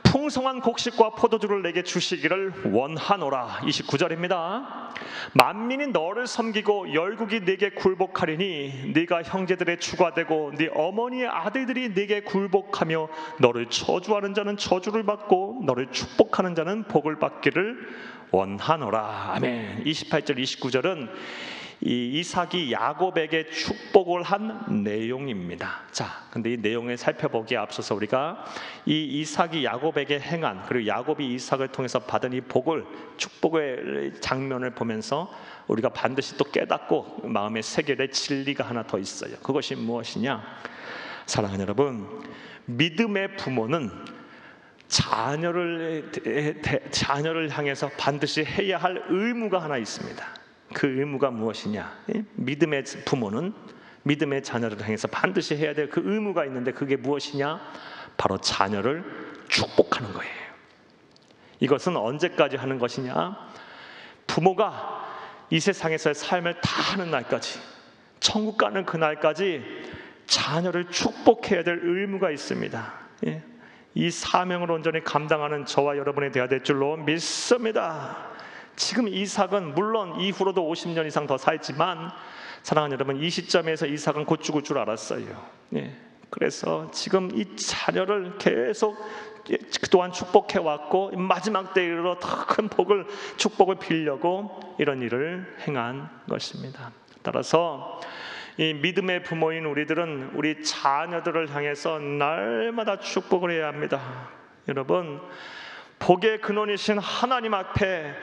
풍성한 곡식과 포도주를 내게 주시기를 원하노라. 29절입니다. 만민이 너를 섬기고 열국이 네게 굴복하리니 네가 형제들의 주가 되고 네 어머니의 아들들이 네게 굴복하며 너를 저주하는 자는 저주를 받고 너를 축복하는 자는 복을 받기를 원하노라. 아멘. 28절 29절은 이 이삭이 야곱에게 축복을 한 내용입니다. 자, 근데 이 내용을 살펴보기에 앞서서 우리가 이 이삭이 야곱에게 행한, 그리고 야곱이 이삭을 통해서 받은 이 복을, 축복의 장면을 보면서 우리가 반드시 또 깨닫고 마음에 새겨야 될 진리가 하나 더 있어요. 그것이 무엇이냐? 사랑하는 여러분, 믿음의 부모는 자녀를 향해서 반드시 해야 할 의무가 하나 있습니다. 그 의무가 무엇이냐? 믿음의 부모는 믿음의 자녀를 향해서 반드시 해야 될 그 의무가 있는데, 그게 무엇이냐? 바로 자녀를 축복하는 거예요. 이것은 언제까지 하는 것이냐? 부모가 이 세상에서의 삶을 다 하는 날까지, 천국 가는 그날까지 자녀를 축복해야 될 의무가 있습니다. 이 사명을 온전히 감당하는 저와 여러분이 되어야 될 줄로 믿습니다. 지금 이삭은 물론 이후로도 50년 이상 더 살지만, 사랑하는 여러분, 이 시점에서 이삭은 곧 죽을 줄 알았어요. 그래서 지금 이 자녀를 계속 그동안 축복해왔고, 마지막 때에 이르러 더 큰 복을, 축복을 빌려고 이런 일을 행한 것입니다. 따라서 이 믿음의 부모인 우리들은 우리 자녀들을 향해서 날마다 축복을 해야 합니다. 여러분, 복의 근원이신 하나님 앞에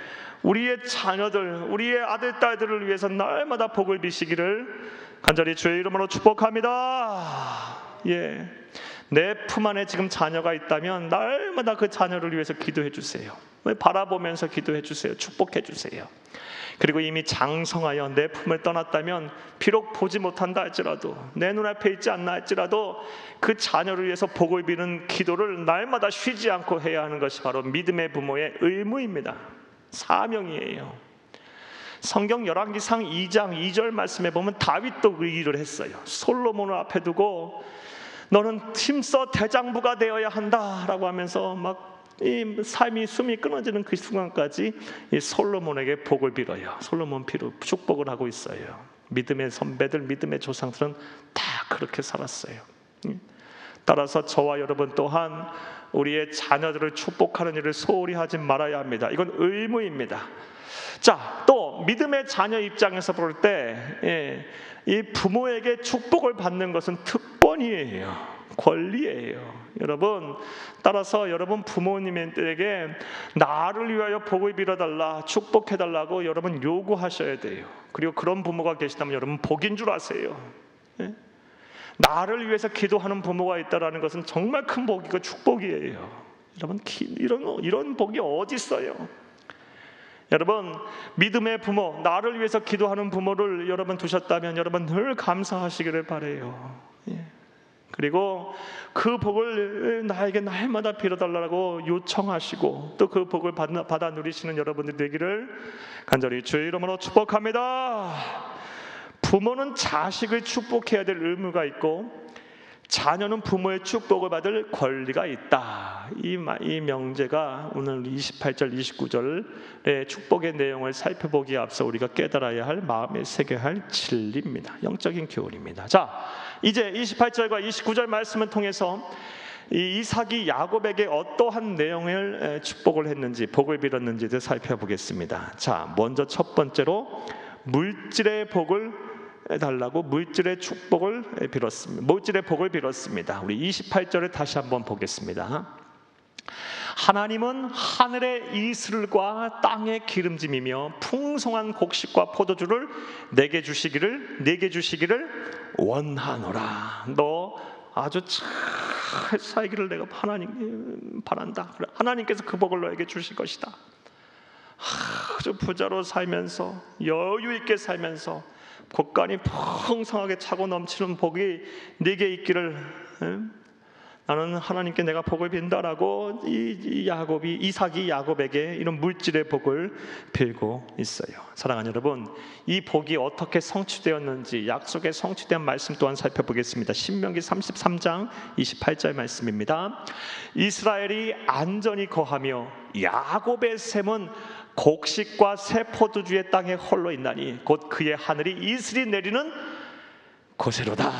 우리의 자녀들, 우리의 아들, 딸들을 위해서 날마다 복을 비시기를 간절히 주의 이름으로 축복합니다. 내 품 안에 지금 자녀가 있다면 날마다 그 자녀를 위해서 기도해 주세요. 바라보면서 기도해 주세요. 축복해 주세요. 그리고 이미 장성하여 내 품을 떠났다면, 비록 보지 못한다 할지라도, 내 눈앞에 있지 않나 할지라도 그 자녀를 위해서 복을 비는 기도를 날마다 쉬지 않고 해야 하는 것이 바로 믿음의 부모의 의무입니다. 사명이에요. 성경 열왕기상 2장 2절 말씀에 보면 다윗도 그 일을 했어요. 솔로몬을 앞에 두고 너는 힘써 대장부가 되어야 한다라고 하면서 막 이 삶이 숨이 끊어지는 그 순간까지 이 솔로몬에게 복을 빌어요. 솔로몬 피로 축복을 하고 있어요. 믿음의 선배들, 믿음의 조상들은 다 그렇게 살았어요. 따라서 저와 여러분 또한 우리의 자녀들을 축복하는 일을 소홀히 하지 말아야 합니다. 이건 의무입니다. 자, 또 믿음의 자녀 입장에서 볼 때 이 부모에게 축복을 받는 것은 특권이에요. 권리예요. 여러분, 따라서 여러분 부모님에게 나를 위하여 복을 빌어달라, 축복해달라고 여러분 요구하셔야 돼요. 그리고 그런 부모가 계시다면 여러분 복인 줄 아세요. 나를 위해서 기도하는 부모가 있다는 것은 정말 큰 복이고 축복이에요. 여러분, 이런 복이 어디 있어요? 여러분, 믿음의 부모, 나를 위해서 기도하는 부모를 여러분 두셨다면 여러분 늘 감사하시기를 바라요. 그리고 그 복을 나에게 날마다 빌어달라고 요청하시고 또 그 복을 받아 누리시는 여러분들 되기를 간절히 주의 이름으로 축복합니다. 부모는 자식을 축복해야 될 의무가 있고, 자녀는 부모의 축복을 받을 권리가 있다. 이 명제가 오늘 28절, 29절의 축복의 내용을 살펴보기에 앞서 우리가 깨달아야 할, 마음에 새겨야 할 진리입니다. 영적인 교훈입니다. 자, 이제 28절과 29절 말씀을 통해서 이 이삭이 야곱에게 어떠한 내용을 축복을 했는지, 복을 빌었는지를 살펴보겠습니다. 자, 먼저 첫 번째로 물질의 복을 달라고 물질의 축복을 빌었습니다. 물질의 복을 빌었습니다. 우리 28절을 다시 한번 보겠습니다. 하나님은 하늘의 이슬과 땅의 기름짐이며 풍성한 곡식과 포도주를 내게 주시기를 원하노라. 너 아주 잘 살기를 내가 하나님 바란다. 하나님께서 그 복을 너에게 주실 것이다. 아주 부자로 살면서 여유 있게 살면서 곳간이 풍성하게 차고 넘치는 복이 네게 있기를 나는 하나님께 내가 복을 빈다라고 이삭이 야곱에게 이런 물질의 복을 빌고 있어요. 사랑하는 여러분, 이 복이 어떻게 성취되었는지 약속의 성취된 말씀 또한 살펴보겠습니다. 신명기 33장 28절 말씀입니다. 이스라엘이 안전히 거하며 야곱의 샘은 곡식과 새 포도주의 땅에 홀로 있나니 곧 그의 하늘이 이슬이 내리는 곳으로다.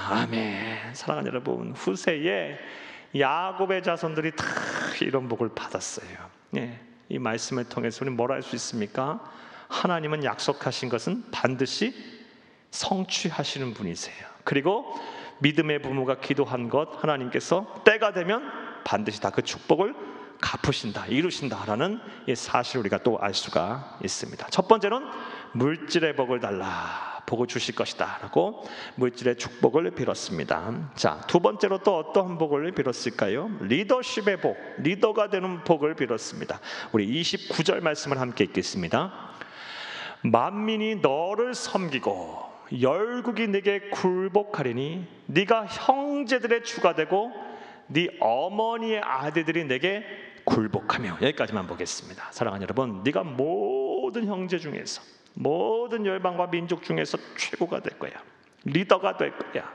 아멘. 사랑하는 여러분, 후세에 야곱의 자손들이 다 이런 복을 받았어요. 이 말씀을 통해서 우리는 뭘 알 수 있습니까? 하나님은 약속하신 것은 반드시 성취하시는 분이세요. 그리고 믿음의 부모가 기도한 것 하나님께서 때가 되면 반드시 다 그 축복을 갚으신다, 이루신다라는 이 사실을 우리가 또 알 수가 있습니다. 첫 번째는 물질의 복을 달라, 복을 주실 것이다 라고 물질의 축복을 빌었습니다. 자, 두 번째로 또 어떠한 복을 빌었을까요? 리더십의 복, 리더가 되는 복을 빌었습니다. 우리 29절 말씀을 함께 읽겠습니다. 만민이 너를 섬기고 열국이 네게 굴복하리니 네가 형제들의 주가 되고 네 어머니의 아들들이 내게 굴복하며. 여기까지만 보겠습니다. 사랑하는 여러분, 네가 모든 형제 중에서, 모든 열방과 민족 중에서 최고가 될 거야. 리더가 될 거야.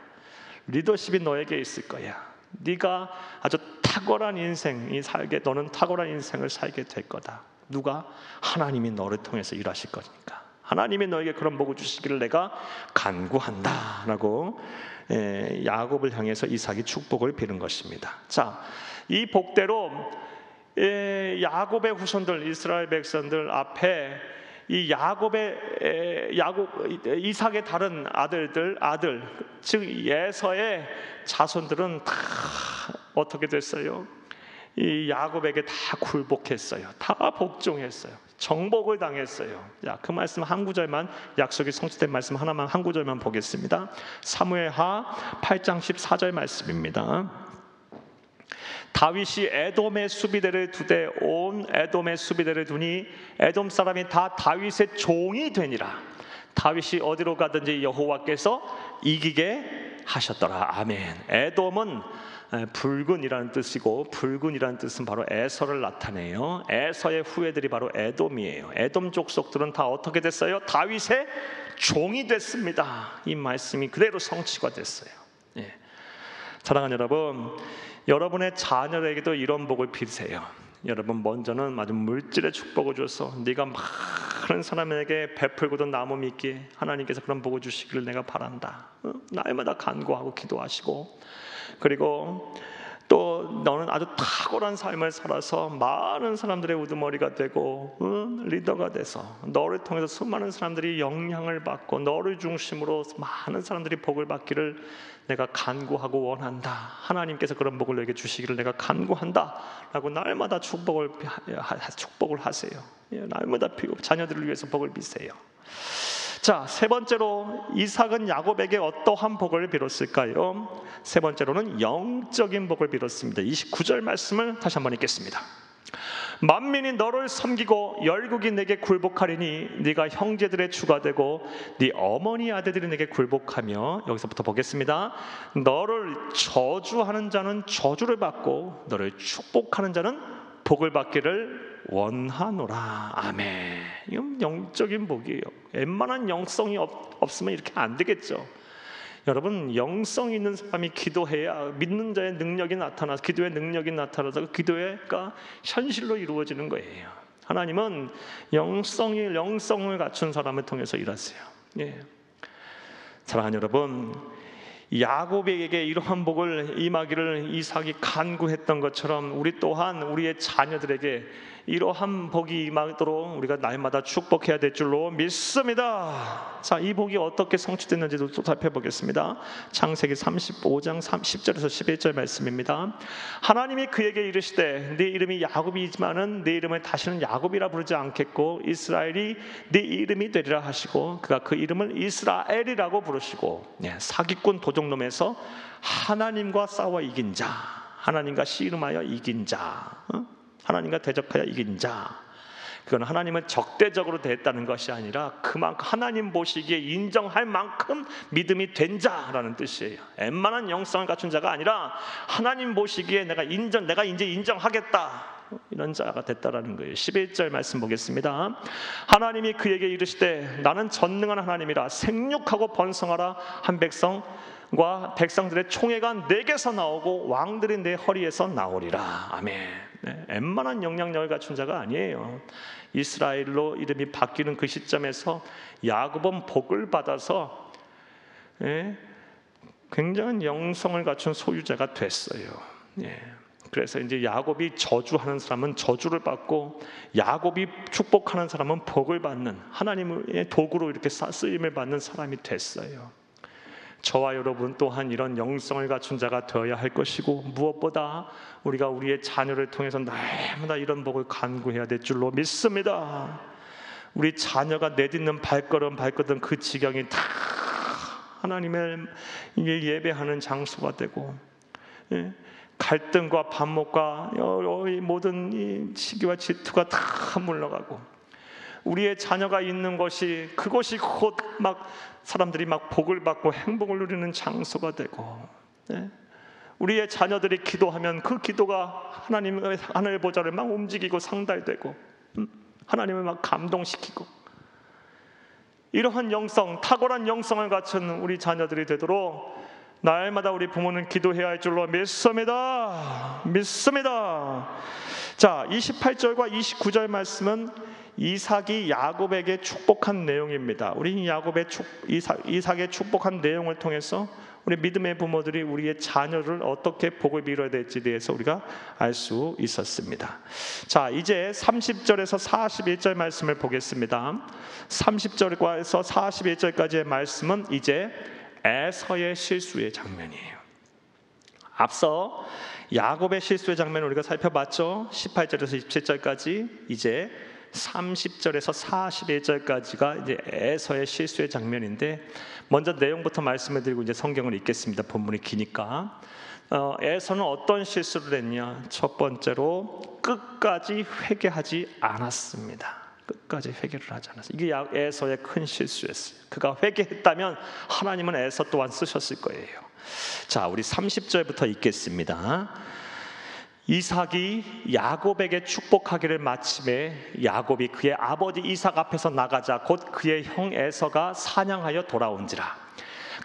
리더십이 너에게 있을 거야. 네가 아주 탁월한 인생이 살게, 너는 탁월한 인생을 살게 될 거다. 누가? 하나님이 너를 통해서 일하실 거니까. 하나님이 너에게 그런 복을 주시기를 내가 간구한다 라고 야곱을 향해서 이삭이 축복을 비는 것입니다. 자, 이 복대로 야곱의 후손들, 이스라엘 백성들 앞에 이 이삭의 다른 아들, 즉 에서의 자손들은 다 어떻게 됐어요? 이 야곱에게 다 굴복했어요. 다 복종했어요. 정복을 당했어요. 자, 그 말씀 한 구절만, 약속이 성취된 말씀 하나만, 한 구절만 보겠습니다. 사무엘하 8장 14절 말씀입니다. 다윗이 에돔의 수비대를 두되 온 에돔의 수비대를 두니 에돔 사람이 다 다윗의 종이 되니라. 다윗이 어디로 가든지 여호와께서 이기게 하셨더라. 아멘. 에돔은 붉은이라는 뜻이고, 붉은이라는 뜻은 바로 에서를 나타내요. 에서의 후예들이 바로 에돔이에요. 에돔 족속들은 다 어떻게 됐어요? 다윗의 종이 됐습니다. 이 말씀이 그대로 성취가 됐어요. 예. 사랑하는 여러분, 여러분의 자녀에게도 이런 복을 빌세요. 여러분, 먼저는 아주 물질의 축복을 줘서 네가 많은 사람에게 베풀고도 남음이 있기에 하나님께서 그런 복을 주시기를 내가 바란다. 날마다 간구하고 기도하시고, 그리고 또 너는 아주 탁월한 삶을 살아서 많은 사람들의 우두머리가 되고 리더가 돼서 너를 통해서 수많은 사람들이 영향을 받고 너를 중심으로 많은 사람들이 복을 받기를 내가 간구하고 원한다. 하나님께서 그런 복을 내게 주시기를 내가 간구한다 라고 날마다 축복을 하세요. 날마다 자녀들을 위해서 복을 비세요. 자, 세 번째로 이삭은 야곱에게 어떠한 복을 빌었을까요? 세 번째로는 영적인 복을 빌었습니다. 29절 말씀을 다시 한번 읽겠습니다. 만민이 너를 섬기고 열국이 내게 굴복하리니 네가 형제들의 주가 되고 네 어머니 아들들이 내게 굴복하며. 여기서부터 보겠습니다. 너를 저주하는 자는 저주를 받고 너를 축복하는 자는 복을 받기를 원하노라. 아멘. 이건 영적인 복이에요. 웬만한 영성이 없으면 이렇게 안 되겠죠. 여러분, 영성 있는 사람이 기도해야 믿는 자의 능력이 나타나서, 기도의 능력이 나타나서 기도가 현실로 이루어지는 거예요. 하나님은 영성을 갖춘 사람을 통해서 일하세요. 예. 사랑하는 여러분, 야곱에게 이러한 복을 임하기를 이삭이 간구했던 것처럼 우리 또한 우리의 자녀들에게 이러한 복이 임하도록 우리가 날마다 축복해야 될 줄로 믿습니다. 자, 이 복이 어떻게 성취됐는지도 또 살펴보겠습니다. 창세기 35장 10절에서 11절 말씀입니다. 하나님이 그에게 이르시되 네 이름이 야곱이지만은 네 이름을 다시는 야곱이라 부르지 않겠고 이스라엘이 네 이름이 되리라 하시고 그가 그 이름을 이스라엘이라고 부르시고, 사기꾼 도적놈에서 하나님과 싸워 이긴 자, 하나님과 씨름하여 이긴 자, 하나님과 대적하여 이긴 자, 그건 하나님은 적대적으로 대했다는 것이 아니라 그만큼 하나님 보시기에 인정할 만큼 믿음이 된 자라는 뜻이에요. 웬만한 영성을 갖춘 자가 아니라 하나님 보시기에 내가 이제 인정하겠다, 이런 자가 됐다라는 거예요. 11절 말씀 보겠습니다. 하나님이 그에게 이르시되 나는 전능한 하나님이라 생육하고 번성하라. 한 백성과 백성들의 총회가 내게서 나오고 왕들이 내 허리에서 나오리라. 아멘. 웬만한 영향력을 갖춘 자가 아니에요. 이스라엘로 이름이 바뀌는 그 시점에서 야곱은 복을 받아서 굉장한 영성을 갖춘 소유자가 됐어요. 그래서 이제 야곱이 저주하는 사람은 저주를 받고 야곱이 축복하는 사람은 복을 받는 하나님의 도구로 이렇게 쓰임을 받는 사람이 됐어요. 저와 여러분 또한 이런 영성을 갖춘 자가 되어야 할 것이고, 무엇보다 우리가 우리의 자녀를 통해서 날마다 이런 복을 간구해야 될 줄로 믿습니다. 우리 자녀가 내딛는 발걸음 그 지경이 다 하나님을 예배하는 장소가 되고, 갈등과 반목과 모든 이 시기와 질투가 다 물러가고, 우리의 자녀가 있는 것이 그것이 곧 막 사람들이 막 복을 받고 행복을 누리는 장소가 되고, 우리의 자녀들이 기도하면 그 기도가 하나님의 하늘 보좌를 막 움직이고 상달되고 하나님을 막 감동시키고, 이러한 영성, 탁월한 영성을 갖춘 우리 자녀들이 되도록 날마다 우리 부모는 기도해야 할 줄로 믿습니다. 자, 28절과 29절 말씀은 이삭이 야곱에게 축복한 내용입니다. 우리 이삭의 축복한 내용을 통해서 우리 믿음의 부모들이 우리의 자녀를 어떻게 복을 빌어야 될지에 대해서 우리가 알 수 있었습니다. 자, 이제 30절에서 41절 말씀을 보겠습니다. 30절에서 41절까지의 말씀은 이제 에서의 실수의 장면이에요. 앞서 야곱의 실수의 장면을 우리가 살펴봤죠. 18절에서 27절까지. 이제 30절에서 41절까지가 이제 에서의 실수의 장면인데, 먼저 내용부터 말씀을 드리고 이제 성경을 읽겠습니다. 본문이 기니까. 에서는 어떤 실수를 했냐? 첫 번째로 끝까지 회개하지 않았습니다. 끝까지 회개를 하지 않았어요. 이게 에서의 큰 실수였어요. 그가 회개했다면 하나님은 에서 또한 쓰셨을 거예요. 자, 우리 30절부터 읽겠습니다. 이삭이 야곱에게 축복하기를 마침에 야곱이 그의 아버지 이삭 앞에서 나가자 곧 그의 형 에서가 사냥하여 돌아온지라.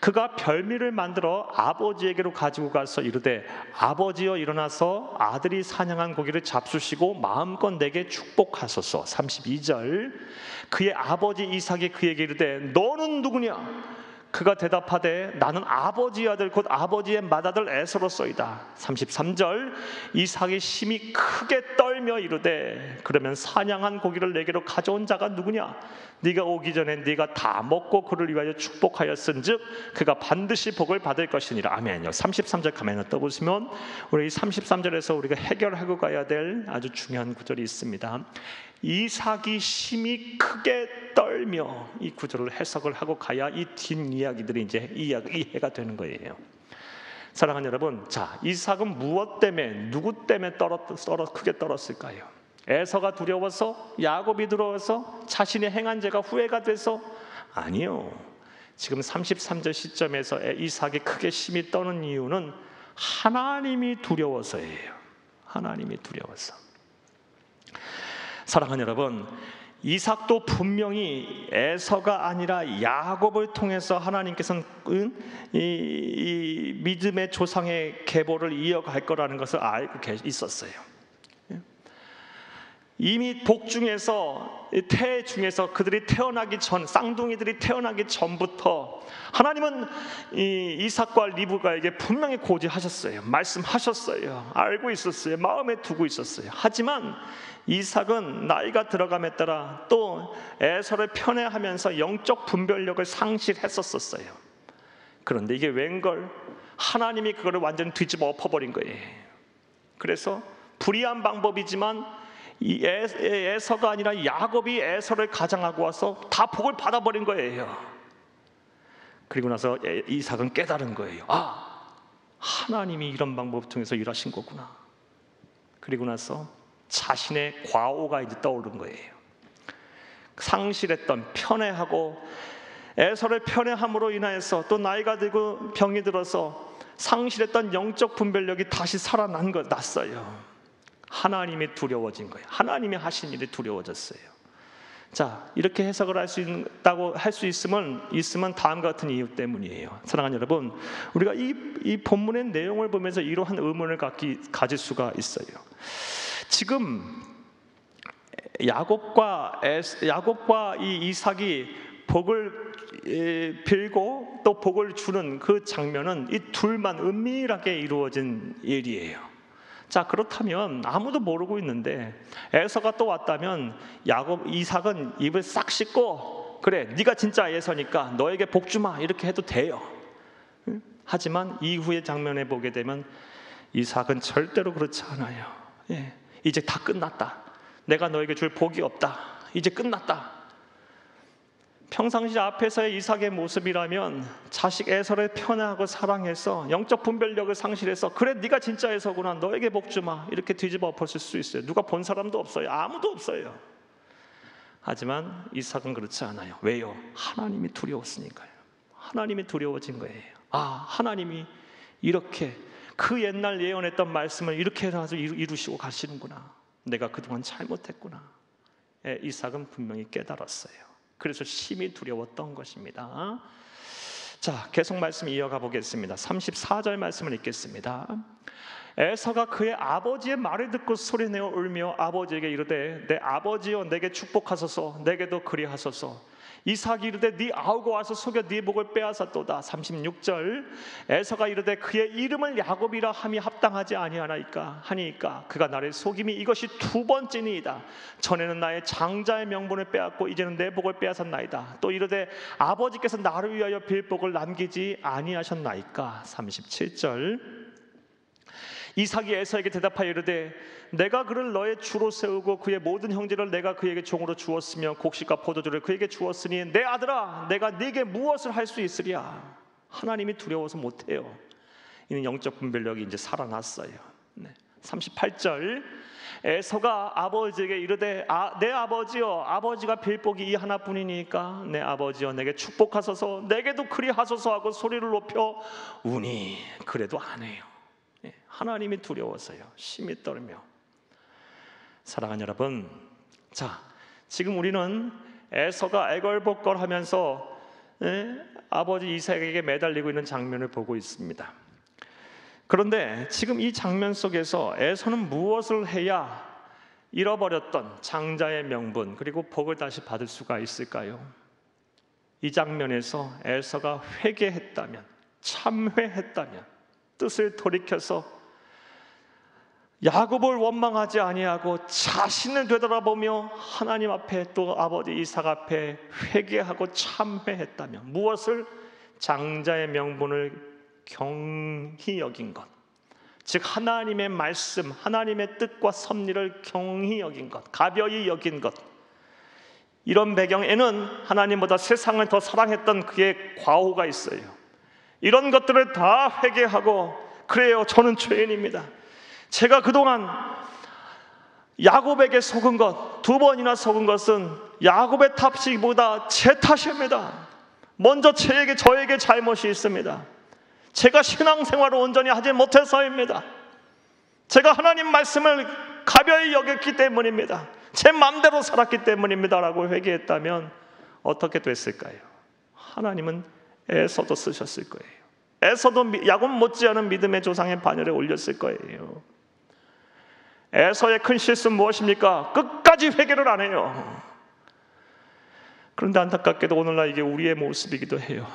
그가 별미를 만들어 아버지에게로 가지고 가서 이르되 아버지여 일어나서 아들이 사냥한 고기를 잡수시고 마음껏 내게 축복하소서. 32절. 그의 아버지 이삭이 그에게 이르되 너는 누구냐? 그가 대답하되 나는 아버지의 아들 곧 아버지의 맏아들 에서로소이다. 33절. 이삭이 심히 크게 떨며 이르되 그러면 사냥한 고기를 내게로 가져온 자가 누구냐? 네가 오기 전에 네가 다 먹고 그를 위하여 축복하였은즉 그가 반드시 복을 받을 것이니라. 아멘요. 33절 가만히 떠보시면 우리 33절에서 우리가 해결하고 가야 될 아주 중요한 구절이 있습니다. 이삭이 심히 크게 떨며, 이 구절을 해석을 하고 가야 이 뒷이야기들이 이제 이해가 되는 거예요. 사랑하는 여러분, 자, 이삭은 무엇 때문에, 누구 때문에 크게 떨었을까요? 에서가 두려워서? 야곱이 두려워서? 자신의 행한 죄가 후회가 돼서? 아니요. 지금 33절 시점에서 이삭이 크게 심히 떠는 이유는 하나님이 두려워서예요. 하나님이 두려워서. 사랑하는 여러분, 이삭도 분명히 에서가 아니라 야곱을 통해서 하나님께서는 이 믿음의 조상의 계보를 이어갈 거라는 것을 알고 있었어요. 이미 복중에서, 태 중에서 그들이 태어나기 전, 쌍둥이들이 태어나기 전부터 하나님은 이 이삭과 리브가에게 분명히 고지하셨어요. 말씀하셨어요. 알고 있었어요. 마음에 두고 있었어요. 하지만 이삭은 나이가 들어감에 따라 또 에서를 편애하면서 영적 분별력을 상실했었어요. 그런데 이게 웬걸? 하나님이 그거를 완전히 뒤집어 엎어버린 거예요. 그래서 불의한 방법이지만 이 에서가 아니라 야곱이 에서를 가장하고 와서 다 복을 받아버린 거예요. 그리고 나서 이삭은 깨달은 거예요. 아, 하나님이 이런 방법을 통해서 일하신 거구나. 그리고 나서 자신의 과오가 이제 떠오른 거예요. 상실했던, 편애하고 에서를 편애함으로 인하여서 또 나이가 들고 병이 들어서 상실했던 영적 분별력이 다시 났어요. 하나님이 두려워진 거예요. 하나님이 하신 일이 두려워졌어요. 자, 이렇게 해석을 할 수 있으면 다음과 같은 이유 때문이에요. 사랑하는 여러분, 우리가 이 본문의 내용을 보면서 이러한 의문을 가질 수가 있어요. 지금 야곱과 이 이삭이 복을 빌고 또 복을 주는 그 장면은 이 둘만 은밀하게 이루어진 일이에요. 자, 그렇다면 아무도 모르고 있는데 에서가 또 왔다면 이삭은 입을 싹 씻고 그래, 네가 진짜 에서니까 너에게 복 주마 이렇게 해도 돼요. 하지만 이후의 장면에 보게 되면 이삭은 절대로 그렇지 않아요. 이제 다 끝났다. 내가 너에게 줄 복이 없다. 이제 끝났다. 평상시 앞에서의 이삭의 모습이라면 자식 에서를 편애하고 사랑해서 영적 분별력을 상실해서 그래, 네가 진짜 에서구나, 너에게 복 주마 이렇게 뒤집어 엎었을 수 있어요. 누가 본 사람도 없어요. 아무도 없어요. 하지만 이삭은 그렇지 않아요. 왜요? 하나님이 두려웠으니까요. 하나님이 두려워진 거예요. 하나님이 이렇게 그 옛날 예언했던 말씀을 이렇게 해서 이루시고 가시는구나. 내가 그동안 잘못했구나. 이삭은 분명히 깨달았어요. 그래서 심히 두려웠던 것입니다. 자, 계속 말씀 이어가 보겠습니다. 34절 말씀을 읽겠습니다. 에서가 그의 아버지의 말을 듣고 소리내어 울며 아버지에게 이르되 내 아버지여 내게 축복하소서, 내게도 그리하소서. 이삭이 이르되 네 아우가 와서 속여 네 복을 빼앗았도다. 36절 에서가 이르되 그의 이름을 야곱이라 함이 합당하지 아니하나이까 하니까 그가 나를 속임이 이것이 두 번째니이다. 전에는 나의 장자의 명분을 빼앗고 이제는 내 복을 빼앗았나이다. 또 이르되 아버지께서 나를 위하여 빌 복을 남기지 아니하셨나이까. 37절 이삭이 에서에게 대답하여 이르되 내가 그를 너의 주로 세우고 그의 모든 형제를 내가 그에게 종으로 주었으며 곡식과 포도주를 그에게 주었으니 내 아들아 내가 네게 무엇을 할 수 있으랴. 하나님이 두려워서 못해요. 이는 영적 분별력이 이제 살아났어요. 38절 에서가 아버지에게 이르되 내 아버지여 아버지가 빌 복이 이 하나뿐이니까 내 아버지여 내게 축복하소서, 내게도 그리하소서 하고 소리를 높여 우니 그래도 안 해요. 하나님이 두려워서요. 심히 떨며. 사랑하는 여러분, 자, 지금 우리는 에서가 애걸복걸하면서 아버지 이삭에게 매달리고 있는 장면을 보고 있습니다. 그런데 지금 이 장면 속에서 에서는 무엇을 해야 잃어버렸던 장자의 명분 그리고 복을 다시 받을 수가 있을까요? 이 장면에서 에서가 회개했다면, 참회했다면, 뜻을 돌이켜서 야곱을 원망하지 아니하고 자신을 되돌아보며 하나님 앞에 또 아버지 이삭 앞에 회개하고 참회했다면, 무엇을? 장자의 명분을 경히 여긴 것, 즉 하나님의 말씀, 하나님의 뜻과 섭리를 경히 여긴 것, 가벼이 여긴 것. 이런 배경에는 하나님보다 세상을 더 사랑했던 그의 과오가 있어요. 이런 것들을 다 회개하고 그래요, 저는 죄인입니다. 제가 그동안 야곱에게 속은 것, 두 번이나 속은 것은 야곱의 탓이보다 제 탓입니다. 먼저 저에게 잘못이 있습니다. 제가 신앙생활을 온전히 하지 못해서입니다. 제가 하나님 말씀을 가벼이 여겼기 때문입니다. 제 마음대로 살았기 때문입니다 라고 회개했다면 어떻게 됐을까요? 하나님은 에서도 쓰셨을 거예요. 에서도 야곱 못지않은 믿음의 조상의 반열에 올렸을 거예요. 에서의 큰 실수는 무엇입니까? 끝까지 회개를 안 해요. 그런데 안타깝게도 오늘날 이게 우리의 모습이기도 해요.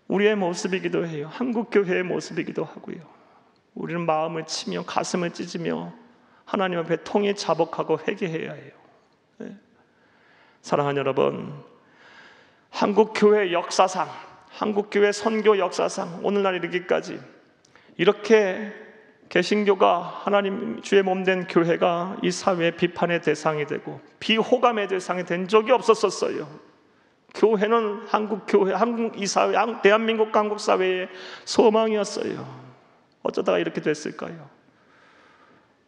우리의 모습이기도 해요. 한국교회의 모습이기도 하고요. 우리는 마음을 치며 가슴을 찢으며 하나님 앞에 통해 자복하고 회개해야 해요. 사랑하는 여러분, 한국교회 역사상, 한국교회 선교 역사상 오늘날 이르기까지 이렇게 개신교가 하나님 주의 몸된 교회가 이 사회의 비판의 대상이 되고 비호감의 대상이 된 적이 없었어요. 교회는 한국교회, 이 사회, 대한민국 한국 사회의 소망이었어요. 어쩌다가 이렇게 됐을까요?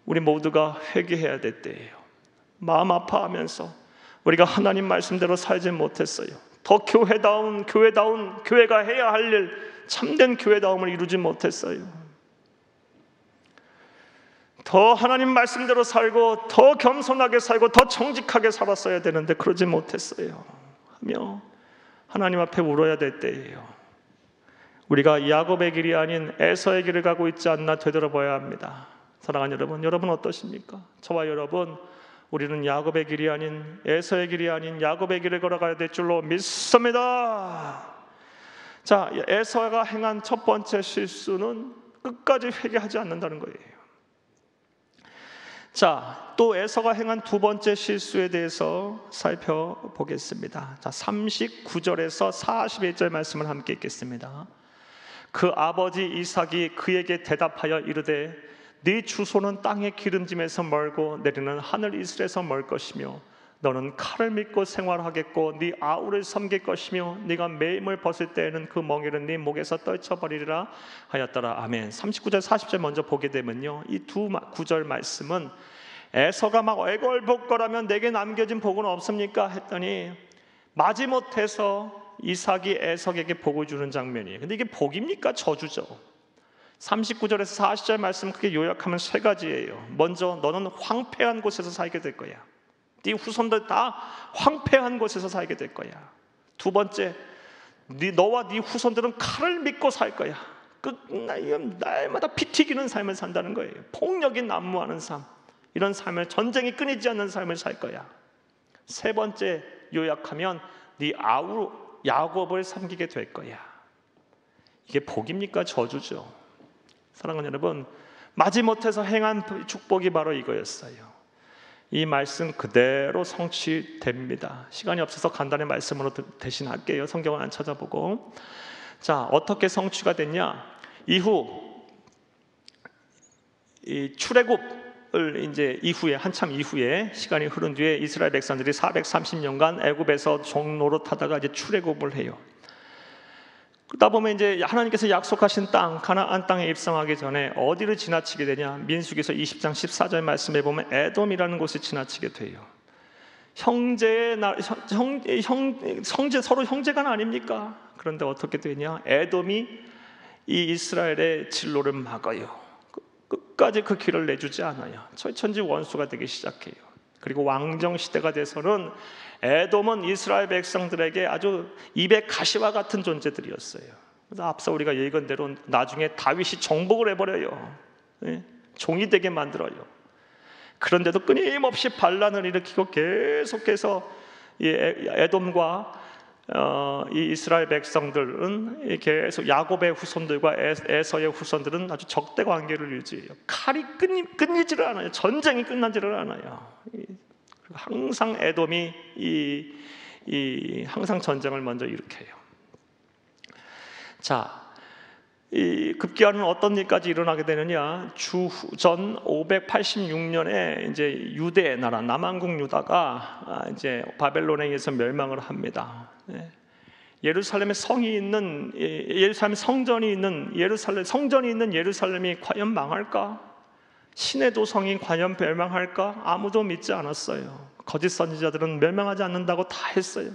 우리 모두가 회개해야 될 때예요. 마음 아파하면서 우리가 하나님 말씀대로 살지 못했어요. 더 교회다운 교회가 해야 할 일, 참된 교회다움을 이루지 못했어요. 더 하나님 말씀대로 살고 더 겸손하게 살고 더 정직하게 살았어야 되는데 그러지 못했어요 하며 하나님 앞에 울어야 될 때예요. 우리가 야곱의 길이 아닌 에서의 길을 가고 있지 않나 되돌아봐야 합니다. 사랑하는 여러분, 여러분 어떠십니까? 저와 여러분, 우리는 야곱의 길이 아닌 에서의 길이 아닌 야곱의 길을 걸어가야 될 줄로 믿습니다. 자, 에서가 행한 첫 번째 실수는 끝까지 회개하지 않는다는 거예요. 자, 또 에서가 행한 두 번째 실수에 대해서 살펴보겠습니다. 자, 39절에서 41절 말씀을 함께 읽겠습니다. 그 아버지 이삭이 그에게 대답하여 이르되 네 주소는 땅의 기름짐에서 멀고 내리는 하늘 이슬에서 멀 것이며 너는 칼을 믿고 생활하겠고 네 아우를 섬길 것이며 네가 매임을 벗을 때에는 그 멍에를 네 목에서 떨쳐버리리라 하였더라. 아멘. 39절 40절 먼저 보게 되면요, 이 두 구절 말씀은 에서가 막 애걸복걸하면 내게 남겨진 복은 없습니까? 했더니 마지못해서 이삭이 에서에게 복을 주는 장면이에요. 근데 이게 복입니까? 저주죠. 39절에서 40절 말씀 크게 요약하면 세 가지예요. 먼저 너는 황폐한 곳에서 살게 될 거야. 네 후손들 다 황폐한 곳에서 살게 될 거야. 두 번째, 너와 네 후손들은 칼을 믿고 살 거야. 날마다 피 튀기는 삶을 산다는 거예요. 폭력이 난무하는 삶, 이런 삶을, 전쟁이 끊이지 않는 삶을 살 거야. 세 번째 요약하면 네 아우 야곱을 섬기게 될 거야. 이게 복입니까? 저주죠. 사랑하는 여러분, 마지못해서 행한 축복이 바로 이거였어요. 이 말씀 그대로 성취됩니다. 시간이 없어서 간단히 말씀으로 대신할게요. 성경을 안 찾아보고. 자, 어떻게 성취가 됐냐? 이후 이 출애굽을 이제 이후에, 한참 이후에 시간이 흐른 뒤에 이스라엘 백성들이 430년간 애굽에서 종노릇하다가 이제 출애굽을 해요. 그러다 보면 이제 하나님께서 약속하신 땅, 가나안 땅에 입성하기 전에 어디를 지나치게 되냐? 민수기서 20장 14절 말씀에 보면 에돔이라는 곳을 지나치게 돼요. 서로 형제간 아닙니까? 그런데 어떻게 되냐? 에돔이 이 이스라엘의 진로를 막아요. 끝까지 그 길을 내주지 않아요. 철천지 원수가 되기 시작해요. 그리고 왕정 시대가 돼서는 에돔은 이스라엘 백성들에게 아주 입에 가시와 같은 존재들이었어요. 그래서 앞서 우리가 읽은 대로 나중에 다윗이 정복을 해버려요. 종이 되게 만들어요. 그런데도 끊임없이 반란을 일으키고 계속해서 이 에돔과 이 이스라엘 백성들은 계속 야곱의 후손들과 에서의 후손들은 아주 적대 관계를 유지해요. 칼이 끊이지를 않아요. 전쟁이 끝나지를 않아요. 항상 에돔이 항상 전쟁을 먼저 일으켜요. 자, 이 급기야는 어떤 일까지 일어나게 되느냐? 주전 586년에 이제 유대 나라 남한국 유다가 이제 바벨론에 의해서 멸망을 합니다. 예루살렘에 성이 있는, 예루살렘 성전이 있는 예루살렘이 과연 망할까? 신의 도성이 과연 멸망할까? 아무도 믿지 않았어요. 거짓 선지자들은 멸망하지 않는다고 다 했어요.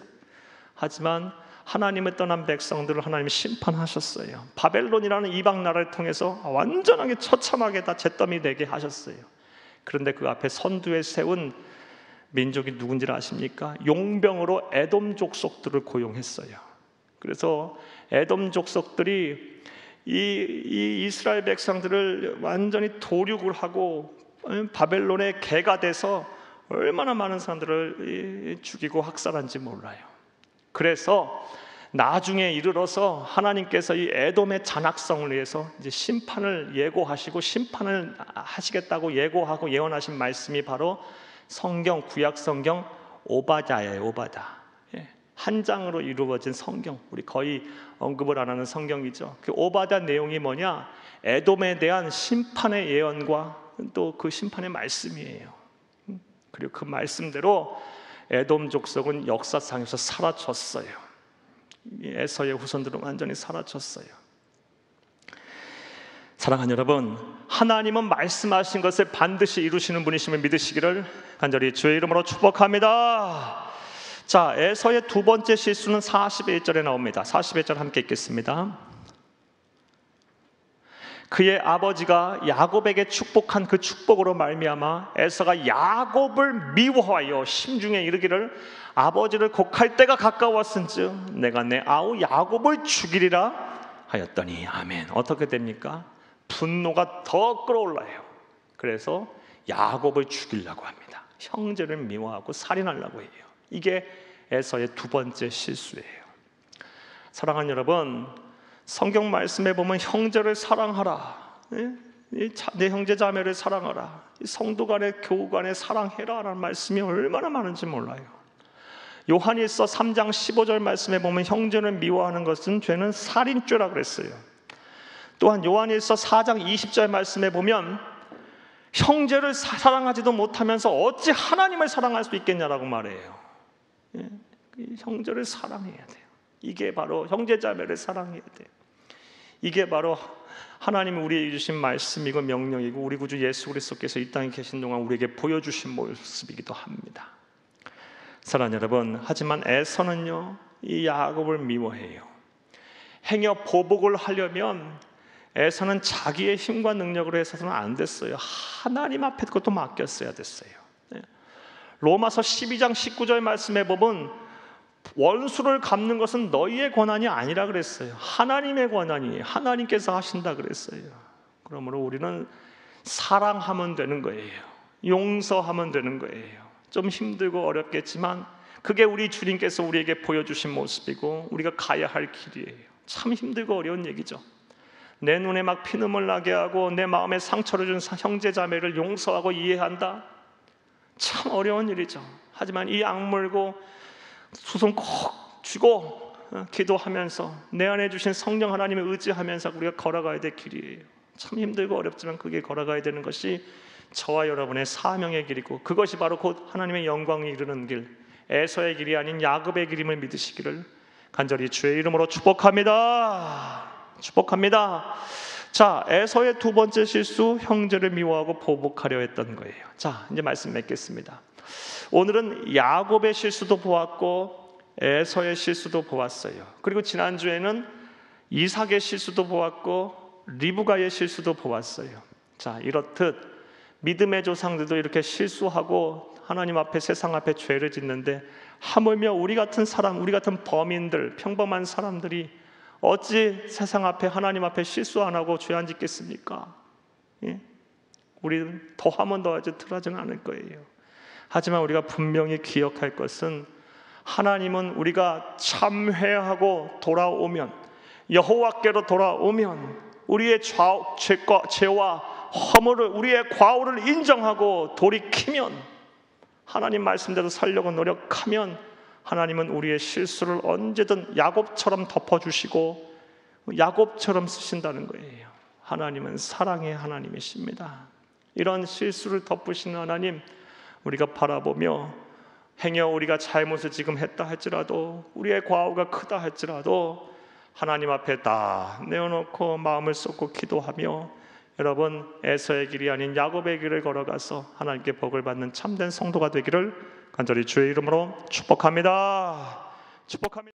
하지만 하나님을 떠난 백성들을 하나님이 심판하셨어요. 바벨론이라는 이방 나라를 통해서 완전하게 처참하게 다 잿더미 되게 하셨어요. 그런데 그 앞에 선두에 세운 민족이 누군지를 아십니까? 용병으로 에돔 족속들을 고용했어요. 그래서 에돔 족속들이 이 이스라엘 백성들을 완전히 도륙을 하고 바벨론의 개가 돼서 얼마나 많은 사람들을 죽이고 학살한지 몰라요. 그래서 나중에 이르러서 하나님께서 이 에돔의 잔악성을 위해서 이제 심판을 예고하시고 심판을 하시겠다고 예고하고 예언하신 말씀이 바로 성경, 구약 성경 오바댜예요. 오바댜. 한 장으로 이루어진 성경, 우리 거의 언급을 안 하는 성경이죠. 그 오바댜 내용이 뭐냐? 에돔에 대한 심판의 예언과 또 그 심판의 말씀이에요. 그리고 그 말씀대로 에돔 족속은 역사상에서 사라졌어요. 에서의 후손들은 완전히 사라졌어요. 사랑하는 여러분, 하나님은 말씀하신 것을 반드시 이루시는 분이심을 믿으시기를 간절히 주의 이름으로 축복합니다. 자, 에서의 두 번째 실수는 41절에 나옵니다. 41절 함께 읽겠습니다. 그의 아버지가 야곱에게 축복한 그 축복으로 말미암아 에서가 야곱을 미워하여 심중에 이르기를 아버지를 곡할 때가 가까웠은즉 내가 내 아우 야곱을 죽이리라 하였더니 아멘. 어떻게 됩니까? 분노가 더 끌어올라요. 그래서 야곱을 죽이려고 합니다. 형제를 미워하고 살인하려고 해요. 이게 에서의 두 번째 실수예요. 사랑하는 여러분, 성경 말씀에 보면 형제를 사랑하라, 내 형제 자매를 사랑하라, 성도 간에 교우 간에 사랑해라 라는 말씀이 얼마나 많은지 몰라요. 요한일서 3장 15절 말씀에 보면 형제를 미워하는 것은 죄는 살인죄라 그랬어요. 또한 요한일서 4장 20절 말씀에 보면 형제를 사랑하지도 못하면서 어찌 하나님을 사랑할 수 있겠냐라고 말해요. 형제를 사랑해야 돼요. 이게 바로 형제자매를 사랑해야 돼요. 이게 바로 하나님이 우리에게 주신 말씀이고 명령이고 우리 구주 예수 그리스도께서 이 땅에 계신 동안 우리에게 보여주신 모습이기도 합니다. 사랑하는 여러분, 하지만 에서는요 이 야곱을 미워해요. 행여 보복을 하려면 에서는 자기의 힘과 능력으로 해서는 안 됐어요. 하나님 앞에 그것도 맡겼어야 됐어요. 로마서 12장 19절 말씀에 보면 원수를 갚는 것은 너희의 권한이 아니라 그랬어요. 하나님의 권한이에요. 하나님께서 하신다 그랬어요. 그러므로 우리는 사랑하면 되는 거예요. 용서하면 되는 거예요. 좀 힘들고 어렵겠지만 그게 우리 주님께서 우리에게 보여주신 모습이고 우리가 가야 할 길이에요. 참 힘들고 어려운 얘기죠. 내 눈에 막 피눈물 나게 하고 내 마음에 상처를 준 형제 자매를 용서하고 이해한다? 참 어려운 일이죠. 하지만 이 악물고 두 손 꼭 쥐고 기도하면서 내 안에 주신 성령 하나님을 의지하면서 우리가 걸어가야 될 길이에요. 참 힘들고 어렵지만 그게 걸어가야 되는 것이 저와 여러분의 사명의 길이고 그것이 바로 곧 하나님의 영광에 이르는 길, 에서의 길이 아닌 야곱의 길임을 믿으시기를 간절히 주의 이름으로 축복합니다. 축복합니다. 자, 에서의 두 번째 실수, 형제를 미워하고 보복하려 했던 거예요. 자, 이제 말씀 맺겠습니다. 오늘은 야곱의 실수도 보았고 에서의 실수도 보았어요. 그리고 지난주에는 이삭의 실수도 보았고 리브가의 실수도 보았어요. 자, 이렇듯 믿음의 조상들도 이렇게 실수하고 하나님 앞에 세상 앞에 죄를 짓는데 하물며 우리 같은 사람, 우리 같은 범인들, 평범한 사람들이 어찌 세상 앞에 하나님 앞에 실수 안 하고 죄 안 짓겠습니까? 예? 우리는 더하면 더하지 덜하지는 않을 거예요. 하지만 우리가 분명히 기억할 것은 하나님은 우리가 참회하고 돌아오면, 여호와께로 돌아오면 우리의 죄와 허물을, 우리의 과오를 인정하고 돌이키면, 하나님 말씀대로 살려고 노력하면 하나님은 우리의 실수를 언제든 야곱처럼 덮어주시고 야곱처럼 쓰신다는 거예요. 하나님은 사랑의 하나님이십니다. 이런 실수를 덮으시는 하나님 우리가 바라보며 행여 우리가 잘못을 지금 했다 할지라도, 우리의 과오가 크다 할지라도 하나님 앞에 다 내어놓고 마음을 쏟고 기도하며 여러분 에서의 길이 아닌 야곱의 길을 걸어가서 하나님께 복을 받는 참된 성도가 되기를 간절히 주의 이름으로 축복합니다. 축복합니다.